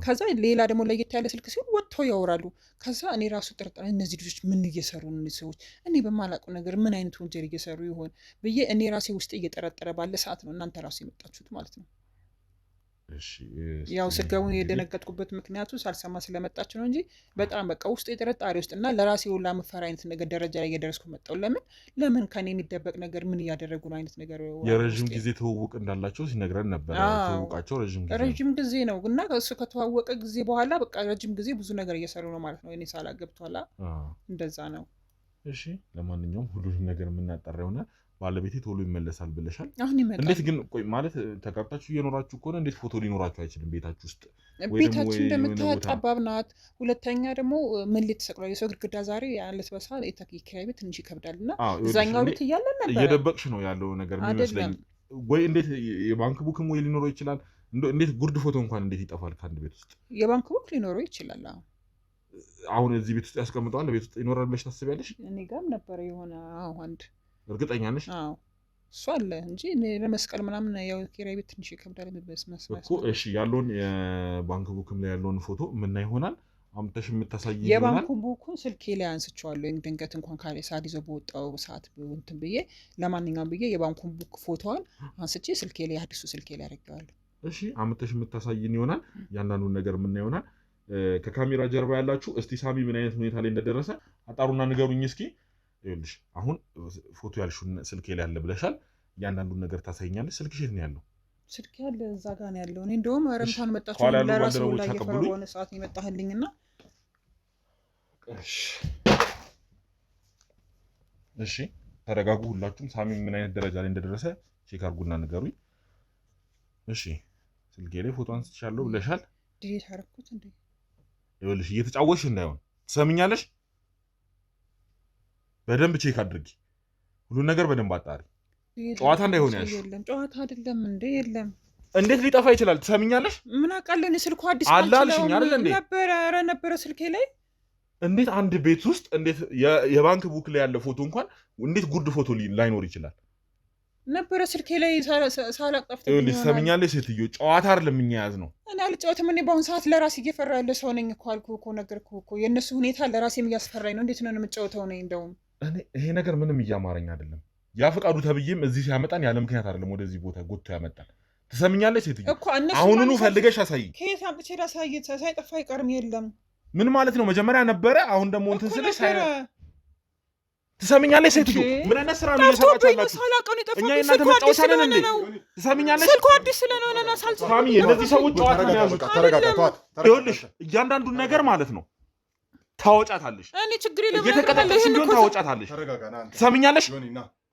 ከዛ ሌላ ደግሞ ለየት ያለ ስልክ ሲሆን ወጥተው ያወራሉ። ከዛ እኔ ራሱ ጥርጣሬ እነዚህ ልጆች ምን እየሰሩ ነው? እነዚህ ሰዎች እኔ በማላውቀው ነገር ምን አይነት ወንጀል እየሰሩ ይሆን ብዬ እኔ ራሴ ውስጥ እየጠረጠረ ባለ ሰዓት ነው እናንተ ራሱ የመጣችሁት ማለት ነው። ያው ስጋውን የደነገጥኩበት ምክንያቱ ሳልሰማ ስለመጣች ነው እንጂ በጣም በቃ ውስጥ የጥርጣሬ ውስጥ እና ለራሴ ሁላ መፈራ አይነት ነገር ደረጃ ላይ እየደረስኩ መጣሁ። ለምን ከኔ የሚደበቅ ነገር ምን እያደረጉ ነው አይነት ነገር። የረዥም ጊዜ ትውውቅ እንዳላቸው ሲነግረን ነበር። ትውውቃቸው ረዥም ጊዜ ነው እና እሱ ከተዋወቀ ጊዜ በኋላ በቃ ረጅም ጊዜ ብዙ ነገር እየሰሩ ነው ማለት ነው። እኔ ሳላገብቷላ እንደዛ ነው። እሺ ለማንኛውም ሁሉንም ነገር የምናጠራ ይሆናል። ባለቤቴ ቶሎ ይመለሳል ብለሻል። አሁን ይመጣል። እንዴት ግን ቆይ ማለት ተጋብታችሁ እየኖራችሁ ከሆነ እንዴት ፎቶ ሊኖራችሁ አይችልም ቤታችሁ ውስጥ? ቤታችን እንደምታዩት ጠባብ ናት። ሁለተኛ ደግሞ ምን ልትሰቅለው የሰው ግድግዳ ዛሬ ያለት በሳ የኪራይ ቤት ትንሽ ይከብዳል እና እዛኛው ቤት እያለን ነበር። እየደበቅሽ ነው ያለው ነገር የሚመስለኝ። ወይ እንዴት የባንክ ቡክም ወይ ሊኖረው ይችላል። እንዴት ጉርድ ፎቶ እንኳን እንዴት ይጠፋል ከአንድ ቤት ውስጥ? የባንክ ቡክ ሊኖረው ይችላል። አሁን እዚህ ቤት ውስጥ ያስቀምጠዋል። ቤት ውስጥ ይኖራል ብለሽ ታስቢያለሽ? እኔ ጋርም ነበረ የሆነ አንድ እርግጠኛ ነሽ? አዎ እሱ አለ እንጂ ለመስቀል ምናምን ያው ኪራይ ቤት ትንሽ ይከብዳል መስመስመስ እኮ። እሺ ያለውን የባንክ ቡክም ላይ ያለውን ፎቶ ምን ይሆናል አምጥተሽ የምታሳይ ይሆናል። የባንክ ቡኩን ስልኬ ላይ አንስቼዋለሁ ድንገት እንኳን ካለ ሰዓት ይዘው በወጣው ሰዓት እንትን ብዬ ለማንኛውም ብዬ የባንኩን ቡክ ፎቶዋን አንስቼ ስልኬ ላይ አዲሱ ስልኬ ላይ አድርጌዋለሁ። እሺ አምጥተሽ የምታሳይን ይሆናል። ያንዳንዱን ነገር ምን ይሆናል። ከካሜራ ጀርባ ያላችሁ እስቲ ሳሚ ምን አይነት ሁኔታ ላይ እንደደረሰ አጣሩና ንገሩኝ እስኪ። ይኸውልሽ አሁን ፎቶ ያልሽውን ስልኬ ላይ ያለ ብለሻል። እያንዳንዱን ነገር ታሳይኛለሽ። ስልክሽ የት ነው ያለው? ስልክ ያለ እዛ ጋር ነው ያለው። እኔ እንደውም አረምታን መጣችሁ ለራሱ ላይ የፈረወነ ሰዓት የመጣህልኝና እሺ ተረጋጉ ሁላችሁም። ሳሚ ምን አይነት ደረጃ ላይ እንደደረሰ ቼክ አድርጉና ንገሩኝ። እሺ ስልኬ ላይ ፎቶ አንስቻለሁ ብለሻል። ዲሊት አደረኩት እንዴ? ይኸውልሽ እየተጫወትሽ እንዳይሆን ትሰምኛለሽ? በደንብ ቼክ አድርጊ። ሁሉን ነገር በደንብ አጣሪ። ጨዋታ እንዳይሆን ያልሽ። የለም ጨዋታ አይደለም እንዴ? የለም። እንዴት ሊጠፋ ይችላል? ትሰምኛለሽ? ምን አውቃለሁ እኔ ስልኩ አዲስ አላልሽኝ አይደል እንዴ? ነበረ ስልኬ ላይ። እንዴት አንድ ቤት ውስጥ እንዴት የባንክ ቡክ ላይ ያለ ፎቶ እንኳን እንዴት ጉርድ ፎቶ ላይኖር ይችላል? ነበረ ስልኬ ላይ ሳላጠፍተኝ። ይኸውልሽ ትሰምኛለሽ ሴትዮ፣ ጨዋታ አይደለም እኛ ያዝ ነው። እኔ አልጫወትም። እኔ በአሁኑ ሰዓት ለራሴ እየፈራ ያለ ሰው ነኝ እኮ አልኩህ እኮ ነገርኩህ እኮ። የእነሱ ሁኔታ ለራሴም እያስፈራኝ ነው። እንዴት ነው የምጫወተው ነኝ? እንደውም ይሄ ነገር ምንም እያማረኝ አይደለም። ያ ፈቃዱ ተብዬም እዚህ ሲያመጣን ያለ ምክንያት አይደለም ወደዚህ ቦታ ጎትቶ ያመጣን። ትሰምኛለሽ ሴትዮ፣ አሁኑኑ ፈልገሽ አሳይ። ከየት አምጥቼ ላሳይ? ሳይጠፋ አይቀርም። የለም ምን ማለት ነው? መጀመሪያ ነበረ፣ አሁን ደግሞ እንትን ስልሽ ትሰምኛለሽ ሴትዮ፣ ምን አይነት ስራ ነው እየሰራችሁ? እኛ የእናንተ መጫወቻ ነን እንዴ? ትሰምኛለሽ? ስልኩ አዲስ ስለሆነ ነው ሳልሰማ። ሳሚ እነዚህ ሰዎች ጨዋታ ነው ያዙት። ይኸውልሽ እያንዳንዱን ነገር ማለት ነው ታወጫታለሽ። እኔ ችግር የለም እየተቀጠቀጥሽ ቢሆን ታወጫታለሽ። ትሰምኛለሽ?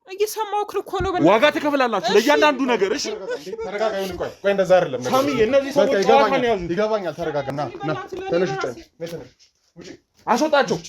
እየሰማሁህ እኮ ነው። ዋጋ ትከፍላላችሁ ለእያንዳንዱ ነገር። እሺ ተረጋጋ። ቆይ እንደዛ አይደለም ሳሚ፣ እነዚህ ሰዎች ጨዋታ ነው ያዙት። ይገባኛል። ተረጋጋ። ና ተነሽ፣ ውጪ፣ አስወጣቸው።